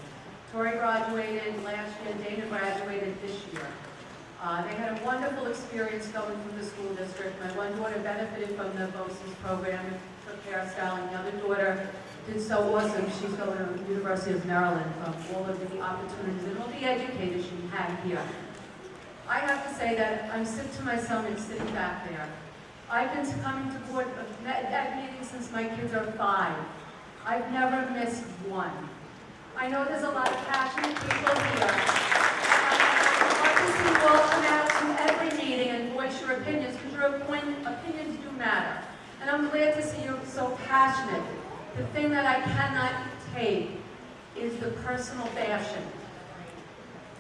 Tori graduated last year, Dana graduated this year. They had a wonderful experience going through the school district. My one daughter benefited from the BOE program and took hairstyle, and the other daughter did so awesome. She's going to the University of Maryland from all of the opportunities and all the educators she had here. I have to say that I'm sick to my stomach sitting back there. I've been coming to board at meetings since my kids are 5. I've never missed one. I know there's a lot of passionate people here. I'd like to see you all come out to every meeting and voice your opinions, because your opinions do matter. And I'm glad to see you so passionate. The thing that I cannot take is the personal bashing.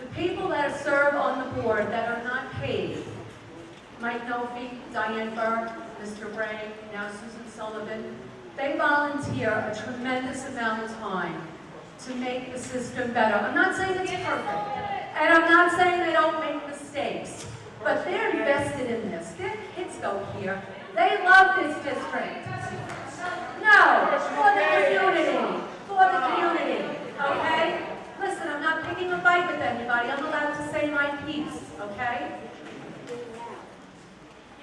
The people that serve on the board that are not paid, Mike Nofi, Diane Burke, Mr. Ray, now Susan Sullivan, they volunteer a tremendous amount of time to make the system better. I'm not saying it's perfect, and I'm not saying they don't make mistakes, but they're invested in this. Their kids go here. They love this district. No, it's for the community. For the community, okay? Listen, I'm not picking a fight with anybody. I'm allowed to say my piece, okay?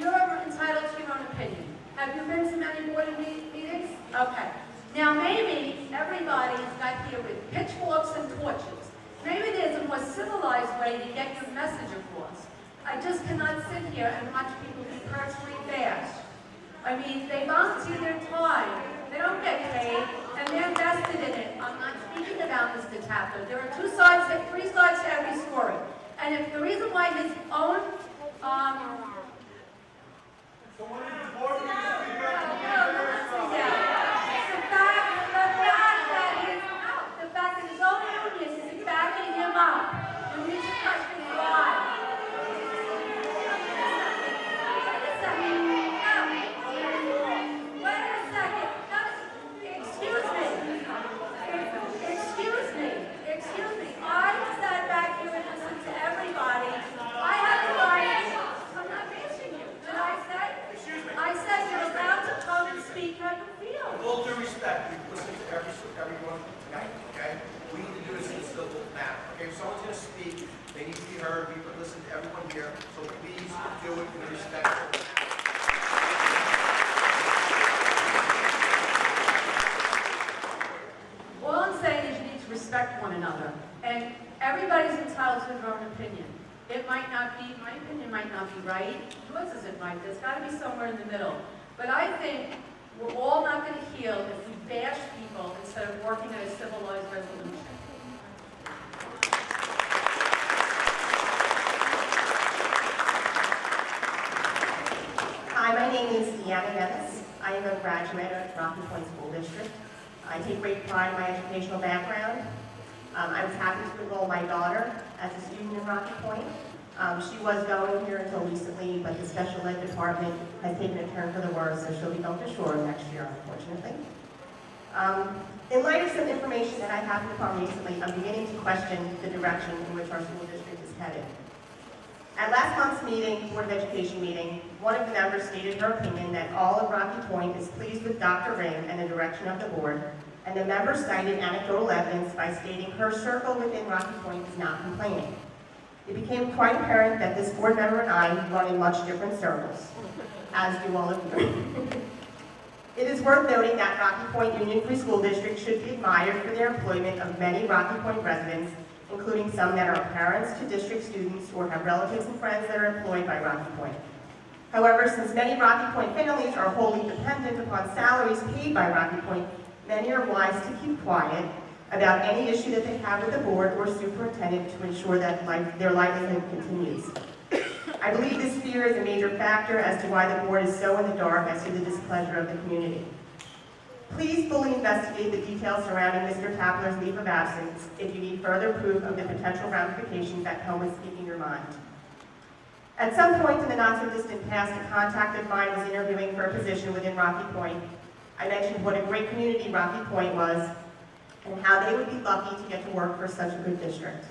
You're entitled to your own opinion. Have you been to many board meetings? Okay. Now maybe everybody's got here with pitchforks and torches. Maybe there's a more civilized way to get your message across. I just cannot sit here and watch people be personally bashed. I mean, they volunteer their time. They don't get paid, and they're invested in it. I'm not speaking about Mr. Tapler. There are 2 sides, 3 sides to every story. And if the reason why his own the fact that his own union is backing him up, and we should question why. Wait a second. Excuse me. I sat back here and listened to everybody. I have the right. I'm not answering you. Did I say? Excuse me. I said you're allowed to come and speak how you feel. With all due respect, we've listened to everyone tonight, okay? We need to do this in a civil manner, okay? If someone's going to speak, they need to be heard. We've listened to everyone here, so please do it in a respectful manner. All I'm saying is you need to respect one another. And everybody's entitled to their own opinion. It might not be, my opinion might not be right. Yours isn't right. There's got to be somewhere in the middle. But I think we're all not going to heal if we bash people instead of working at a civilized resolution. Hi, my name is Deanna Dennis. I am a graduate of Rocky Point School District. I take great pride in my educational background. I was happy to enroll my daughter as a student in Rocky Point. She was going here until recently, but the special ed department has taken a turn for the worse, so she'll be held to shore next year, unfortunately. In light of some information that I happened upon recently, I'm beginning to question the direction in which our school district is headed. At last month's meeting, Board of Education meeting, one of the members stated her opinion that all of Rocky Point is pleased with Dr. Ring and the direction of the board, and the member cited anecdotal evidence by stating her circle within Rocky Point is not complaining. It became quite apparent that this board member and I run in much different circles, as do all of you. It is worth noting that Rocky Point Union Free School District should be admired for their employment of many Rocky Point residents, including some that are parents to district students or have relatives and friends that are employed by Rocky Point. However, since many Rocky Point families are wholly dependent upon salaries paid by Rocky Point, many are wise to keep quiet about any issue that they have with the board or superintendent to ensure that their livelihood continues. I believe this fear is a major factor as to why the board is so in the dark as to the displeasure of the community. Please fully investigate the details surrounding Mr. Tapler's leave of absence if you need further proof of the potential ramifications that come with speaking your mind. At some point in the not-so-distant past, a contact of mine was interviewing for a position within Rocky Point. I mentioned what a great community Rocky Point was and how they would be lucky to get to work for such a good district.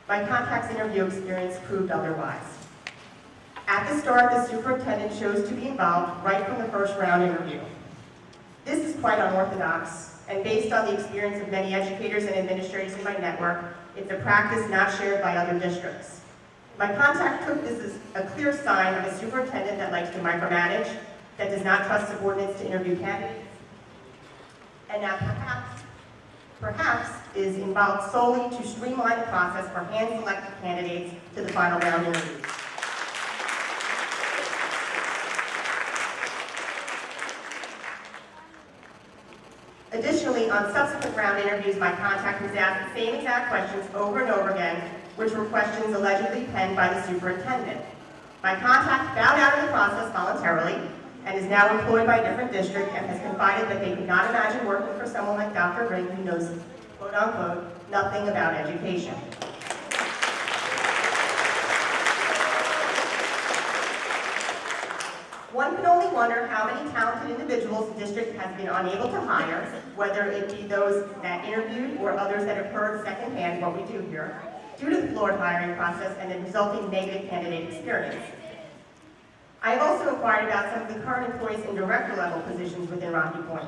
My contact's interview experience proved otherwise. At the start, the superintendent chose to be involved right from the first round interview. This is quite unorthodox, and based on the experience of many educators and administrators in my network, it's a practice not shared by other districts. My contact took this as a clear sign of a superintendent that likes to micromanage, that does not trust subordinates to interview candidates, and that perhaps is involved solely to streamline the process for hand-selected candidates to the final round interviews. Additionally, on subsequent round interviews, my contact was asked the same exact questions over and over again, which were questions allegedly penned by the superintendent. My contact bowed out of the process voluntarily and is now employed by a different district and has confided that they could not imagine working for someone like Dr. Ring who knows, quote unquote, nothing about education. One can only wonder how many talented individuals the district has been unable to hire, whether it be those that interviewed or others that have heard secondhand what we do here, due to the flawed hiring process and the resulting negative candidate experience. I have also inquired about some of the current employees in director level positions within Rocky Point.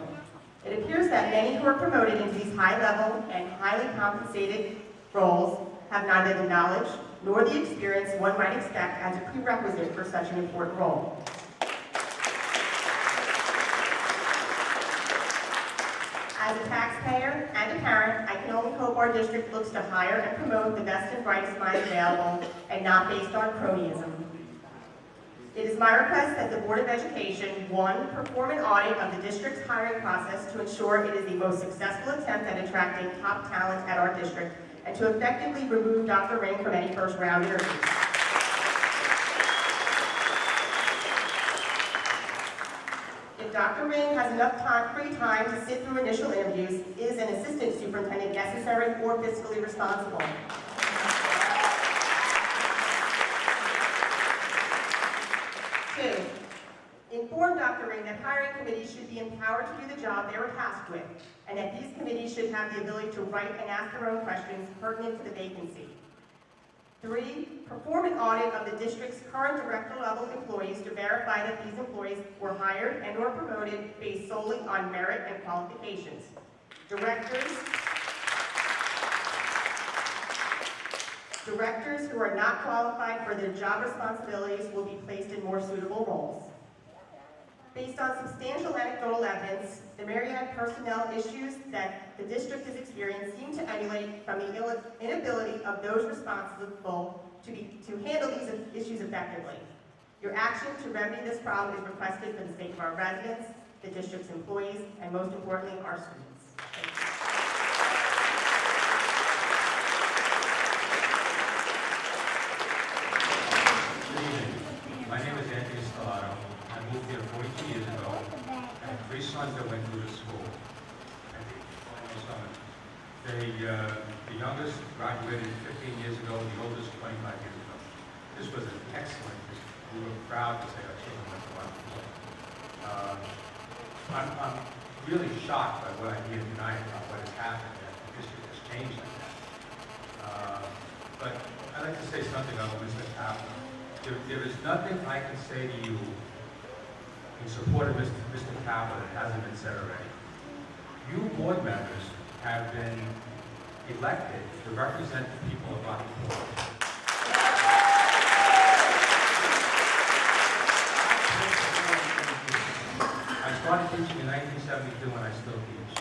It appears that many who are promoted into these high level and highly compensated roles have neither the knowledge nor the experience one might expect as a prerequisite for such an important role. As a taxpayer and a parent, I can only hope our district looks to hire and promote the best and brightest minds available and not based on cronyism. It is my request that the Board of Education, 1, perform an audit of the district's hiring process to ensure it is the most successful attempt at attracting top talent at our district, and to effectively remove Dr. Ring from any first round interviews. If Dr. Ring has enough free time to sit through initial interviews, is an assistant superintendent necessary or fiscally responsible? Two, inform Dr. Ring that hiring committees should be empowered to do the job they were tasked with, and that these committees should have the ability to write and ask their own questions pertinent to the vacancy. 3, perform an audit of the district's current director level employees to verify that these employees were hired and or promoted based solely on merit and qualifications. Directors who are not qualified for their job responsibilities will be placed in more suitable roles. Based on substantial anecdotal evidence, the myriad personnel issues that the district has experienced seem to emulate from the inability of those responsible to handle these issues effectively. Your action to remedy this problem is requested for the sake of our residents, the district's employees, and most importantly, our students. Thank you. My name is Anthony Stellato. I moved here 42 years ago. I have 3 sons that went through the school. The youngest graduated 15 years ago, the oldest 25 years ago. this was an excellent district. We were proud to say our children went to Rocky Point. I'm really shocked by what I hear tonight about what has happened, that the district has changed like that. But I'd like to say something about Mr. Kaplan. There is nothing I can say to you in support of Mr. Kaplan that hasn't been said already. You board members have been elected to represent the people of Rocky Point. I started teaching in 1972 and I still teach.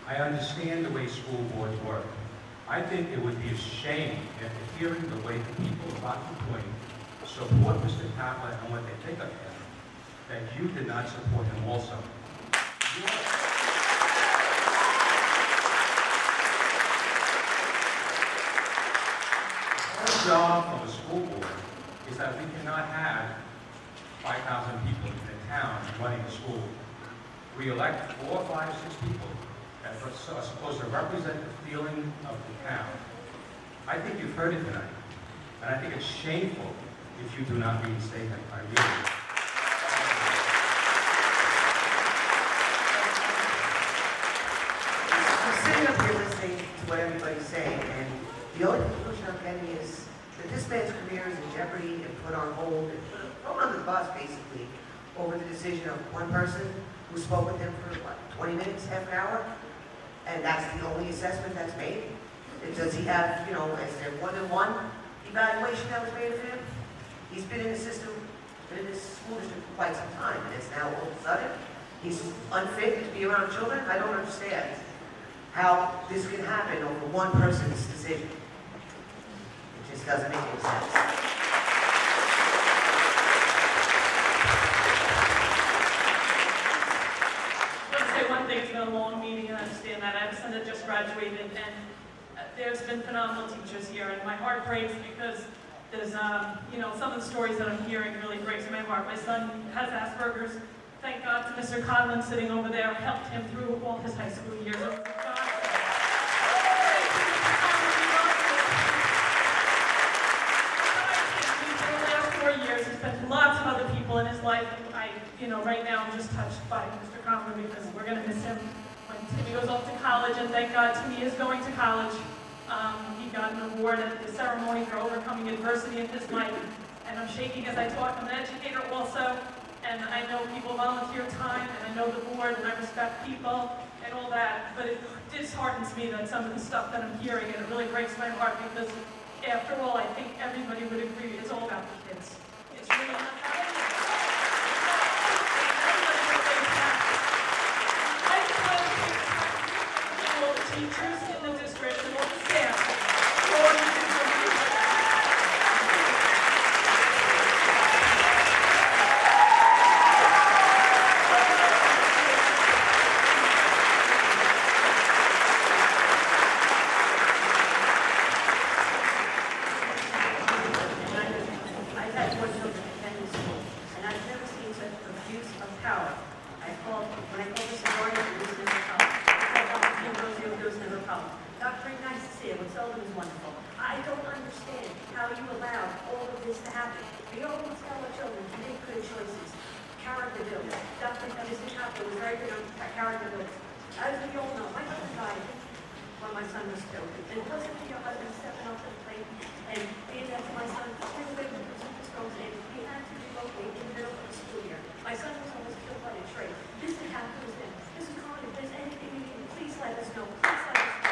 I understand the way school boards work. I think it would be a shame after hearing the way the people of Rocky Point support Mr. Kaplan and what they think of him, that you did not support him also. Our job of a school board is that we cannot have 5,000 people in a town running the school. We elect 4, 5, 6 people that are supposed to represent the feeling of the town. I think you've heard it tonight, and I think it's shameful if you do not reinstate him. I really do. I'm sitting up here listening to what everybody's saying, and the only conclusion I'm getting is that this man's career is in jeopardy and put on hold and thrown under the bus, basically, over the decision of one person who spoke with him for, what, 20 minutes, half an hour? And that's the only assessment that's made? Does he have, is there more than one evaluation that was made of him? He's been in the system, been in this school district for quite some time, and it's now all of a sudden he's unfit to be around children? I don't understand how this can happen over one person's decision. It just doesn't make any sense. One thing, it's been a long meeting, and I understand that. I have a son that just graduated, and there's been phenomenal teachers here, and my heart breaks because there's, some of the stories that I'm hearing really breaks my heart. My son has Asperger's. Thank God to Mr. Conlon sitting over there, helped him through all his high school years. He's spent lots of other people in his life. Right now I'm just touched by Mr. Conlon because we're going to miss him when Timmy goes off to college, and thank God Timmy is going to college. He got an award at the ceremony for overcoming adversity in his life, and I'm shaking as I talk. I'm an educator also, and I know people volunteer time, and I know the board, and I respect people and all that, but it disheartens me that some of the stuff that I'm hearing, and it really breaks my heart because after all, I think everybody would agree it's all about the kids. It's really not about it. All the teachers in the district and all the staff, all you can do. I've had 4 children attending school, and I've never seen such abuse of power. When I called the seniority, it was never a problem. There was never a problem. Dr. Very nice to see you. What Sullivan is wonderful. I don't understand how you allowed all of this to happen. We always tell our children to make good choices. Character building. Mr. Kaplan was very good on character building. As we all know, my husband died when my son was killed. And it wasn't your husband stepping up to the plate and being there for my son. He had to relocate in the middle of the school year. My son was almost killed by a tree. Mr. Kaplan was there. Mr. Conlon, if there's anything you need, please let us know. Please let us know.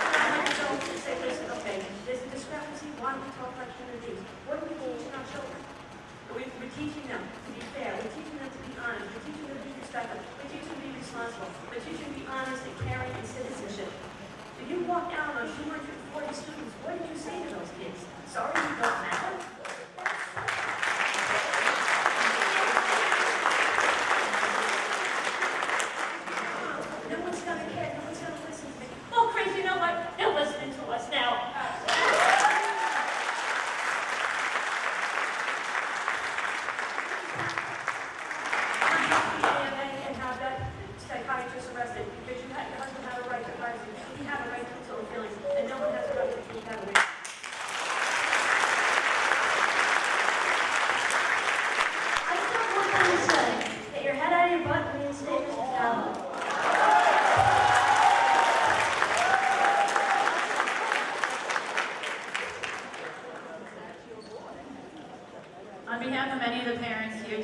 I have to go and say, listen, okay, there's a discrepancy. Why don't we talk like human beings? What are we teaching our children? We're teaching them to be fair. We're teaching them to be honest. We're teaching them to be respectful. We're teaching them to be responsible. We're teaching them to be honest and caring and citizenship. You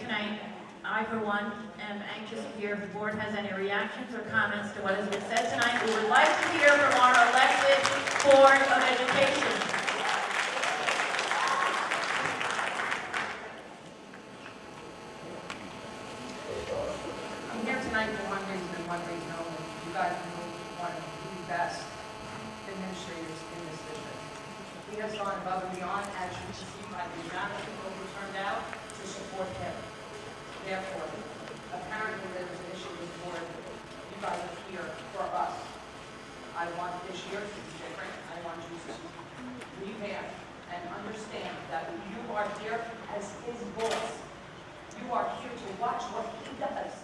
tonight, I, for one, am anxious to hear if the board has any reactions or comments to what has been said tonight. We would like to hear from our elected Board of Education. I'm here tonight for one reason and one reason only. You guys know one of the best administrators in this district. He has gone above and beyond, as you can see by the amount of people who turned out to support him. Therefore, apparently there was an issue with the board. You guys are here for us. I want this year to be different. I want you to revamp and understand that you are here as his boss. You are here to watch what he does.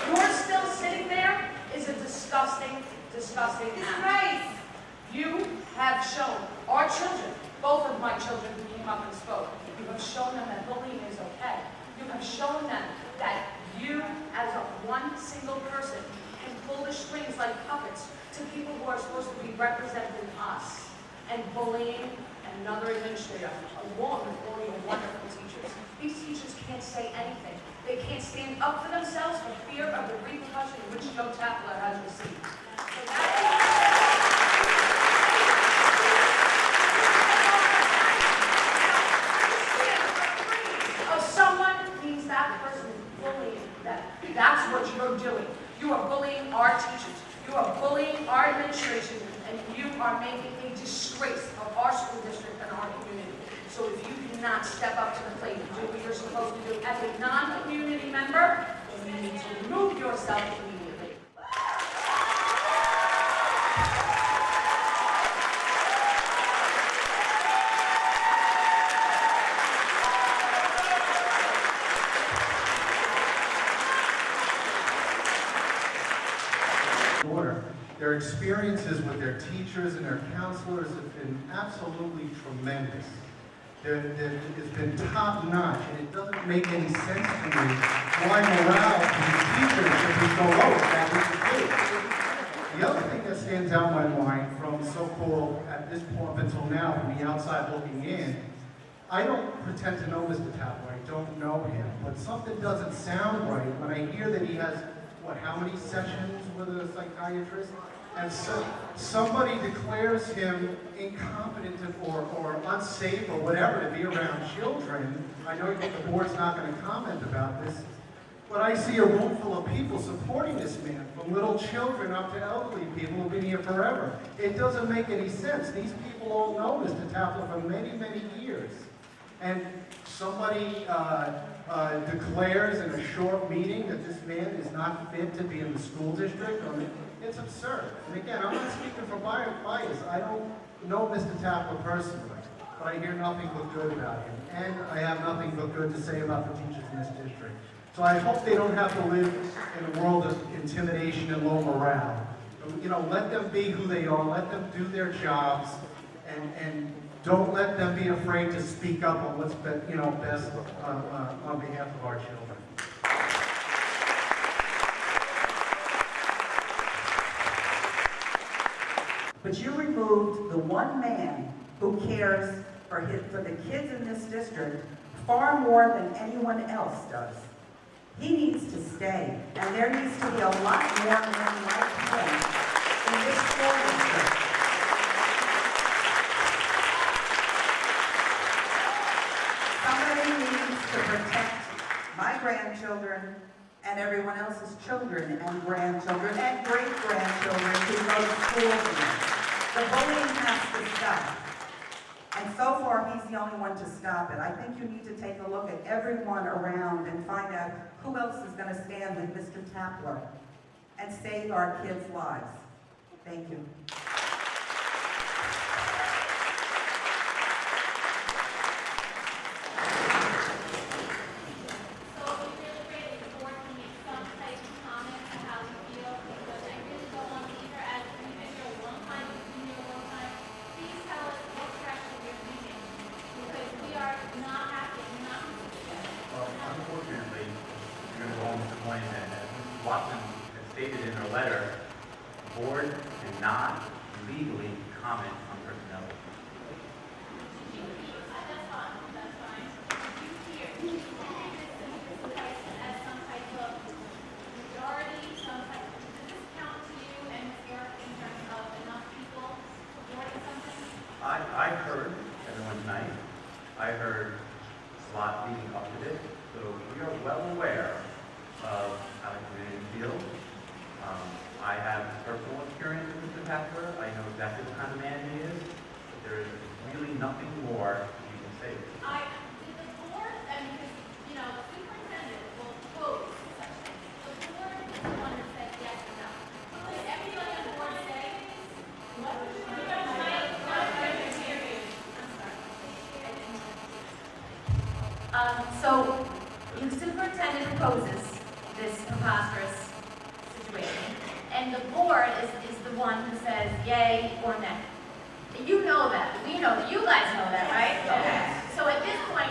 What you're still sitting there is a disgusting act. You have shown our children, both of my children who came up and spoke, you have shown them that bullying is okay. You have shown them that you, as one single person, can pull the strings like puppets to people who are supposed to be representing us. And bullying another administrator, along with all your wonderful teachers. These teachers can't say anything. They can't stand up for themselves for fear of the repercussion which Joe Tapler has received. So of someone means that person is bullying them. That's what you're doing. You are bullying our teachers. You are bullying our administration, and you are making a disgrace of our school district and our community. So if you cannot step up to the plate and do what you're supposed to do as a non-community member, then you need to remove yourself immediately. Their experiences with their teachers and their counselors have been absolutely tremendous. It's been top notch, and it doesn't make any sense to me why morale for the teachers should be so low. That is the case. The other thing that stands out in my mind from so-called, at this point up until now, from the outside looking in, I don't pretend to know Mr. Tapler. I don't know him, but something doesn't sound right when I hear that he has, what, how many sessions with a psychiatrist? And so somebody declares him incompetent or unsafe or whatever to be around children. I know the board's not going to comment about this, but I see a room full of people supporting this man, from little children up to elderly people who've been here forever. It doesn't make any sense. These people all know Mr. Tapler for many, many years. And somebody declares in a short meeting that this man is not fit to be in the school district. I mean, it's absurd. And again, I'm not speaking from bias. I don't know Mr. Tapler personally, but I hear nothing but good about him. And I have nothing but good to say about the teachers in this district. So I hope they don't have to live in a world of intimidation and low morale. You know, let them be who they are. Let them do their jobs, and don't let them be afraid to speak up on what's best on behalf of our children. But you removed the one man who cares for the kids in this district far more than anyone else does. He needs to stay, and there needs to be a lot more men like him in this school district. Somebody needs to protect my grandchildren and everyone else's children and grandchildren and great-grandchildren who go to school here. The bullying has to stop. And so far, he's the only one to stop it. I think you need to take a look at everyone around and find out who else is going to stand with Mr. Tapler and save our kids' lives. Thank you. The board cannot legally comment on personnel. That's fine, that's fine. You as some type of majority, some type, does this count to you and your in terms of enough people supporting something? I heard everyone tonight. I heard a lot leading up to this, so we are well aware of how the community feels. I have personal experience with Mr. Tapler. I know exactly what kind of man he is, but there is really nothing more you can say. Did the board, and because, you know, the superintendent will oppose such things. The board is the one that says yes or no. Does everybody on the board say? What? So the superintendent proposes this preposterous situation, and the board is the one who says yay or nay. You know that. We know that. You guys know that, right? Okay. So at this point,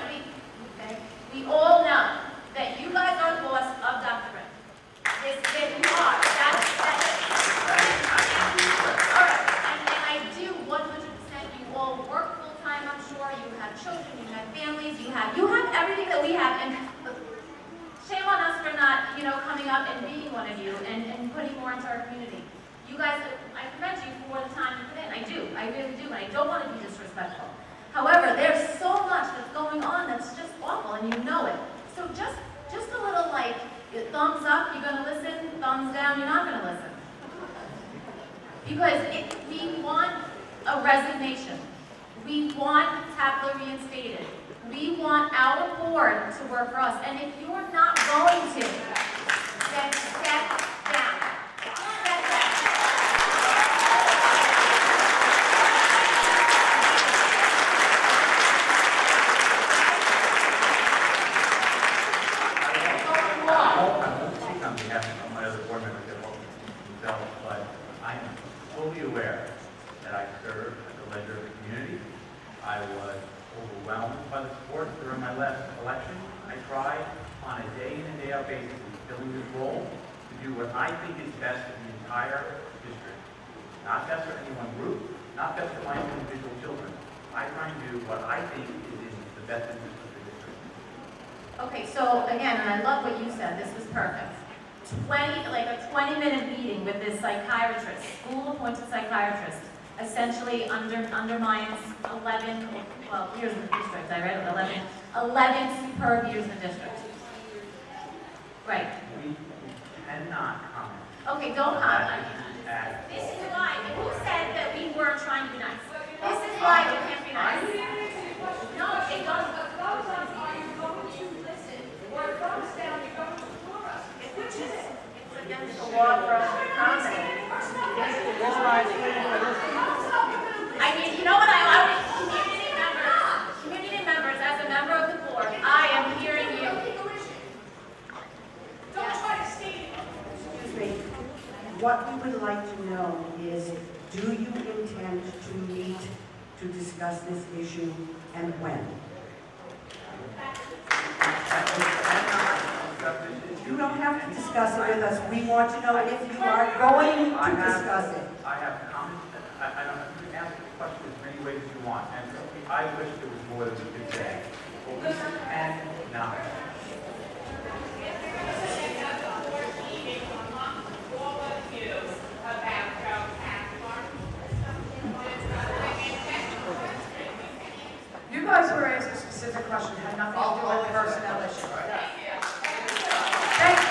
we all know that you guys are the boss of Dr. Rick. That you are. That's all right. And I do 100%. You all work full time. I'm sure you have children. You have families. You have everything that we have. And shame on us for not, coming up and being one of you and putting more into our community. You guys, I commend you for the time you put in. I do. I really do. And I don't want to be disrespectful. However, there's so much that's going on that's just awful, and you know it. So just a little thumbs up, you're going to listen. Thumbs down, you're not going to listen. Because we want a resignation. We want Tapler reinstated. We want our board to work for us. And if you're not going to, then step down. Step down. I won't speak on behalf of my other board members that will themselves, but I am fully aware that I serve at the ledger of the community. I was overwhelmed by the support during my last election. I tried on a day in and day out basis in filling this role to do what I think is best for the entire district. Not best for any one group, not best for my own individual children. I try and do what I think is in the best interest of the district. Okay, so again, and I love what you said, this was perfect. A 20-minute meeting with this psychiatrist, school-appointed psychiatrist, essentially undermines 11 years in the district. I read 11 superb years in the district. Right. We cannot comment. Okay, don't comment. At This is why. Who said that we weren't trying to be nice? This is why we can't be nice. No, it doesn't. Are you going to listen? Or thumbs down, you're going to ignore us? Which is it? It's against the law for us to comment. I mean, you know what? Community members, as a member of the board, I am hearing you. Don't try to state it. Excuse me. What we would like to know is, do you intend to meet to discuss this issue, and when? You don't have to discuss it with us. We want to know if you are going to discuss it. I have comments. I don't know. You can ask the question as many ways as you want. And I wish there was more that we could say. But we cannot. You guys were asked a specific question, had nothing to do with personnel issues. Thank you.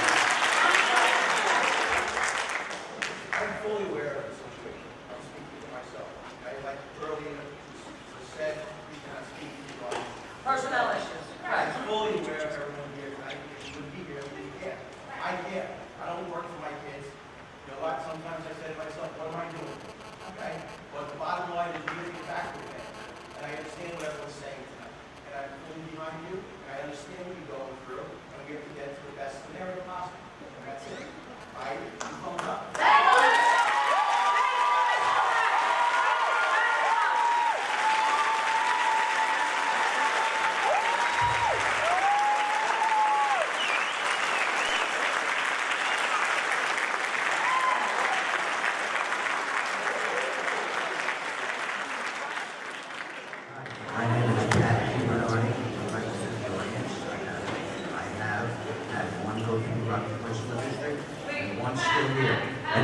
I'm fully aware of the situation. I'm speaking for myself. Like earlier was said, we cannot speak on Personnel issues.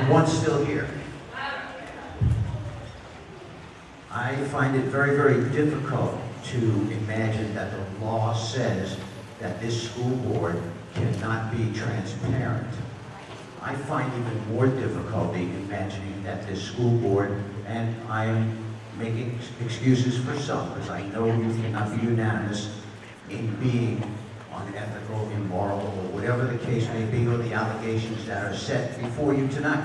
and one still here. I find it very, very difficult to imagine that the law says that this school board cannot be transparent. I find even more difficulty imagining that this school board, and I am making excuses for some, because I know you cannot be unanimous in being unethical, immoral, or whatever the case may be, or the allegations that are set before you tonight.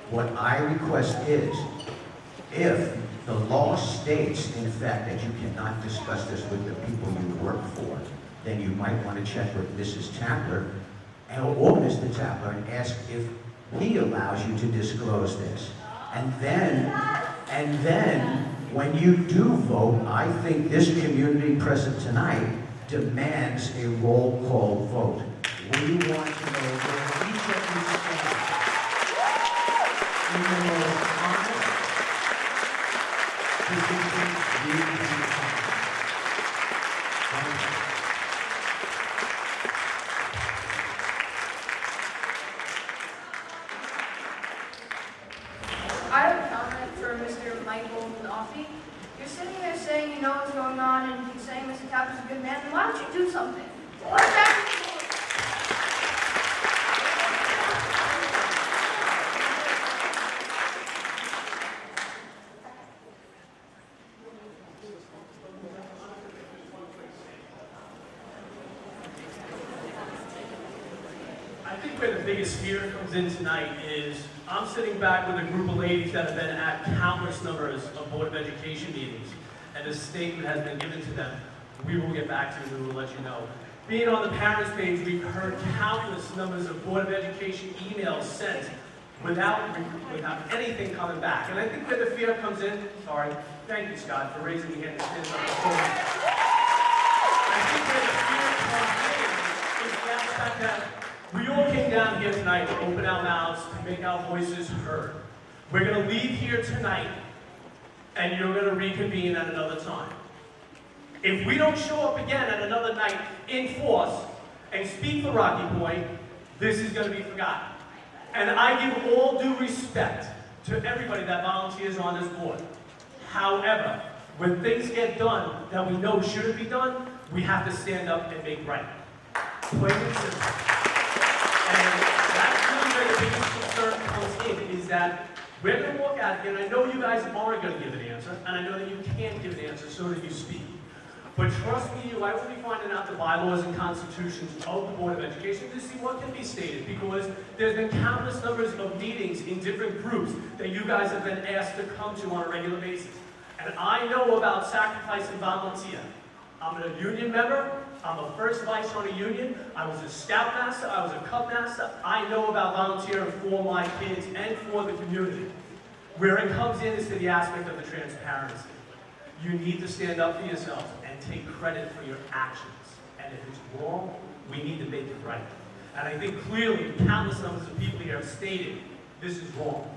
What I request is, if the law states, in fact, that you cannot discuss this with the people you work for, then you might want to check with Mrs. Tapler or Mr. Tapler and ask if he allows you to disclose this. And then, when you do vote, I think this community present tonight demands a roll call vote. We want to know where each of you stand in the most honest position you can find. I have a comment for Mr. Michael Knopfy. You're sitting there saying you know what's going on and you're saying Mr. Tapper's a good man, then why don't you do something? What exactly? I think where the biggest fear comes in tonight is I'm sitting back with a group of ladies that have been at countless numbers of Board of Education meetings, and a statement has been given to them. We will get back to you and we will let you know. Being on the parents page, we've heard countless numbers of Board of Education emails sent without anything coming back. And I think where the fear comes in, sorry, thank you, Scott, for raising your hand and standing up before me. I think where the fear comes in is the aspect that we all came down here tonight to open our mouths, to make our voices heard. We're going to leave here tonight, and you're going to reconvene at another time. If we don't show up again at another night in force and speak for Rocky Point, this is going to be forgotten. And I give all due respect to everybody that volunteers on this board. However, when things get done that we know shouldn't be done, we have to stand up and make right. Plain and simple. And that's really where the biggest concern comes in, is that we're going to look at it, and I know you guys are going to give an answer, and I know that you can give an answer, so that you speak. But trust me, I will be finding out the bylaws and constitutions of the Board of Education to see what can be stated, because there's been countless numbers of meetings in different groups that you guys have been asked to come to on a regular basis. And I know about sacrifice and volunteer. I'm a union member. I'm a first vice on a union. I was a scout master. I was a cub master. I know about volunteering for my kids and for the community. Where it comes in is to the aspect of the transparency. You need to stand up for yourself and take credit for your actions. And if it's wrong, we need to make it right. And I think clearly countless numbers of people here have stated this is wrong.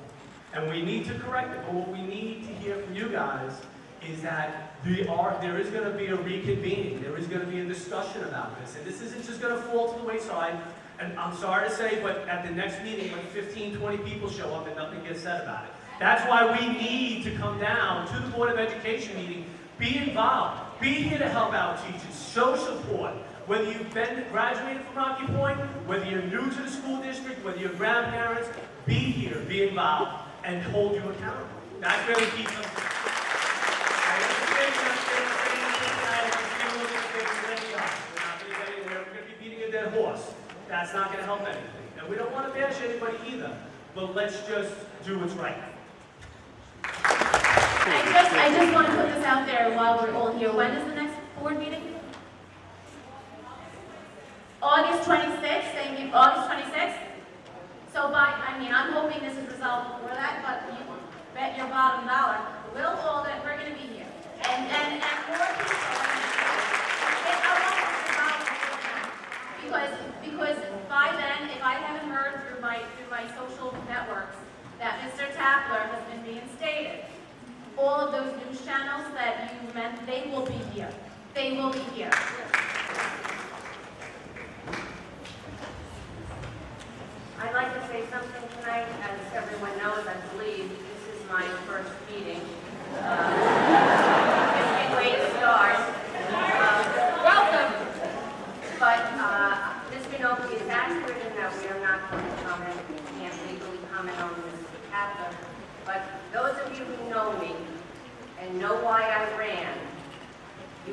And we need to correct it. But what we need to hear from you guys is that there is going to be a reconvening. There is going to be a discussion about this. And this isn't just going to fall to the wayside. And I'm sorry to say, but at the next meeting, when 15, 20 people show up and nothing gets said about it. That's why we need to come down to the Board of Education meeting, be involved, be here to help out teachers, show support. Whether you've graduated from Rocky Point, whether you're new to the school district, whether you're grandparents, be here, be involved, and hold you accountable. That's where the key comes in. We're going to be beating a dead horse. That's not going to help anything. And we don't want to bash anybody either, but let's just do what's right. I just want to put this out there while we're all here. When is the next board meeting? August 26th, same August 26th? So I'm hoping this is resolved before that, but you bet your bottom dollar, we're going to be here. And more people, because by then, if I haven't heard through my social networks that Mr. Tapler has been reinstated, all of those news channels that you meant, they will be here. They will be here. I'd like to say something tonight as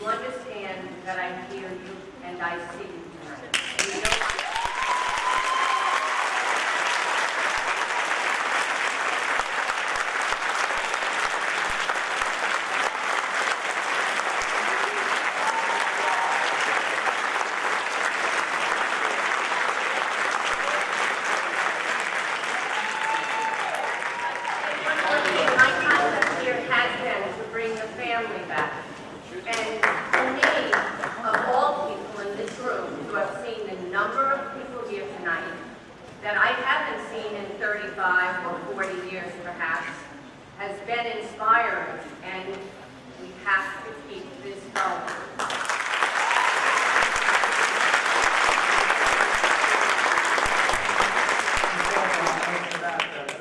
you understand that I hear you and I see you tonight. And you know what? My concept here has been to bring the family back. And for me, of all people in this room who have seen the number of people here tonight that I haven't seen in 35 or 40 years perhaps,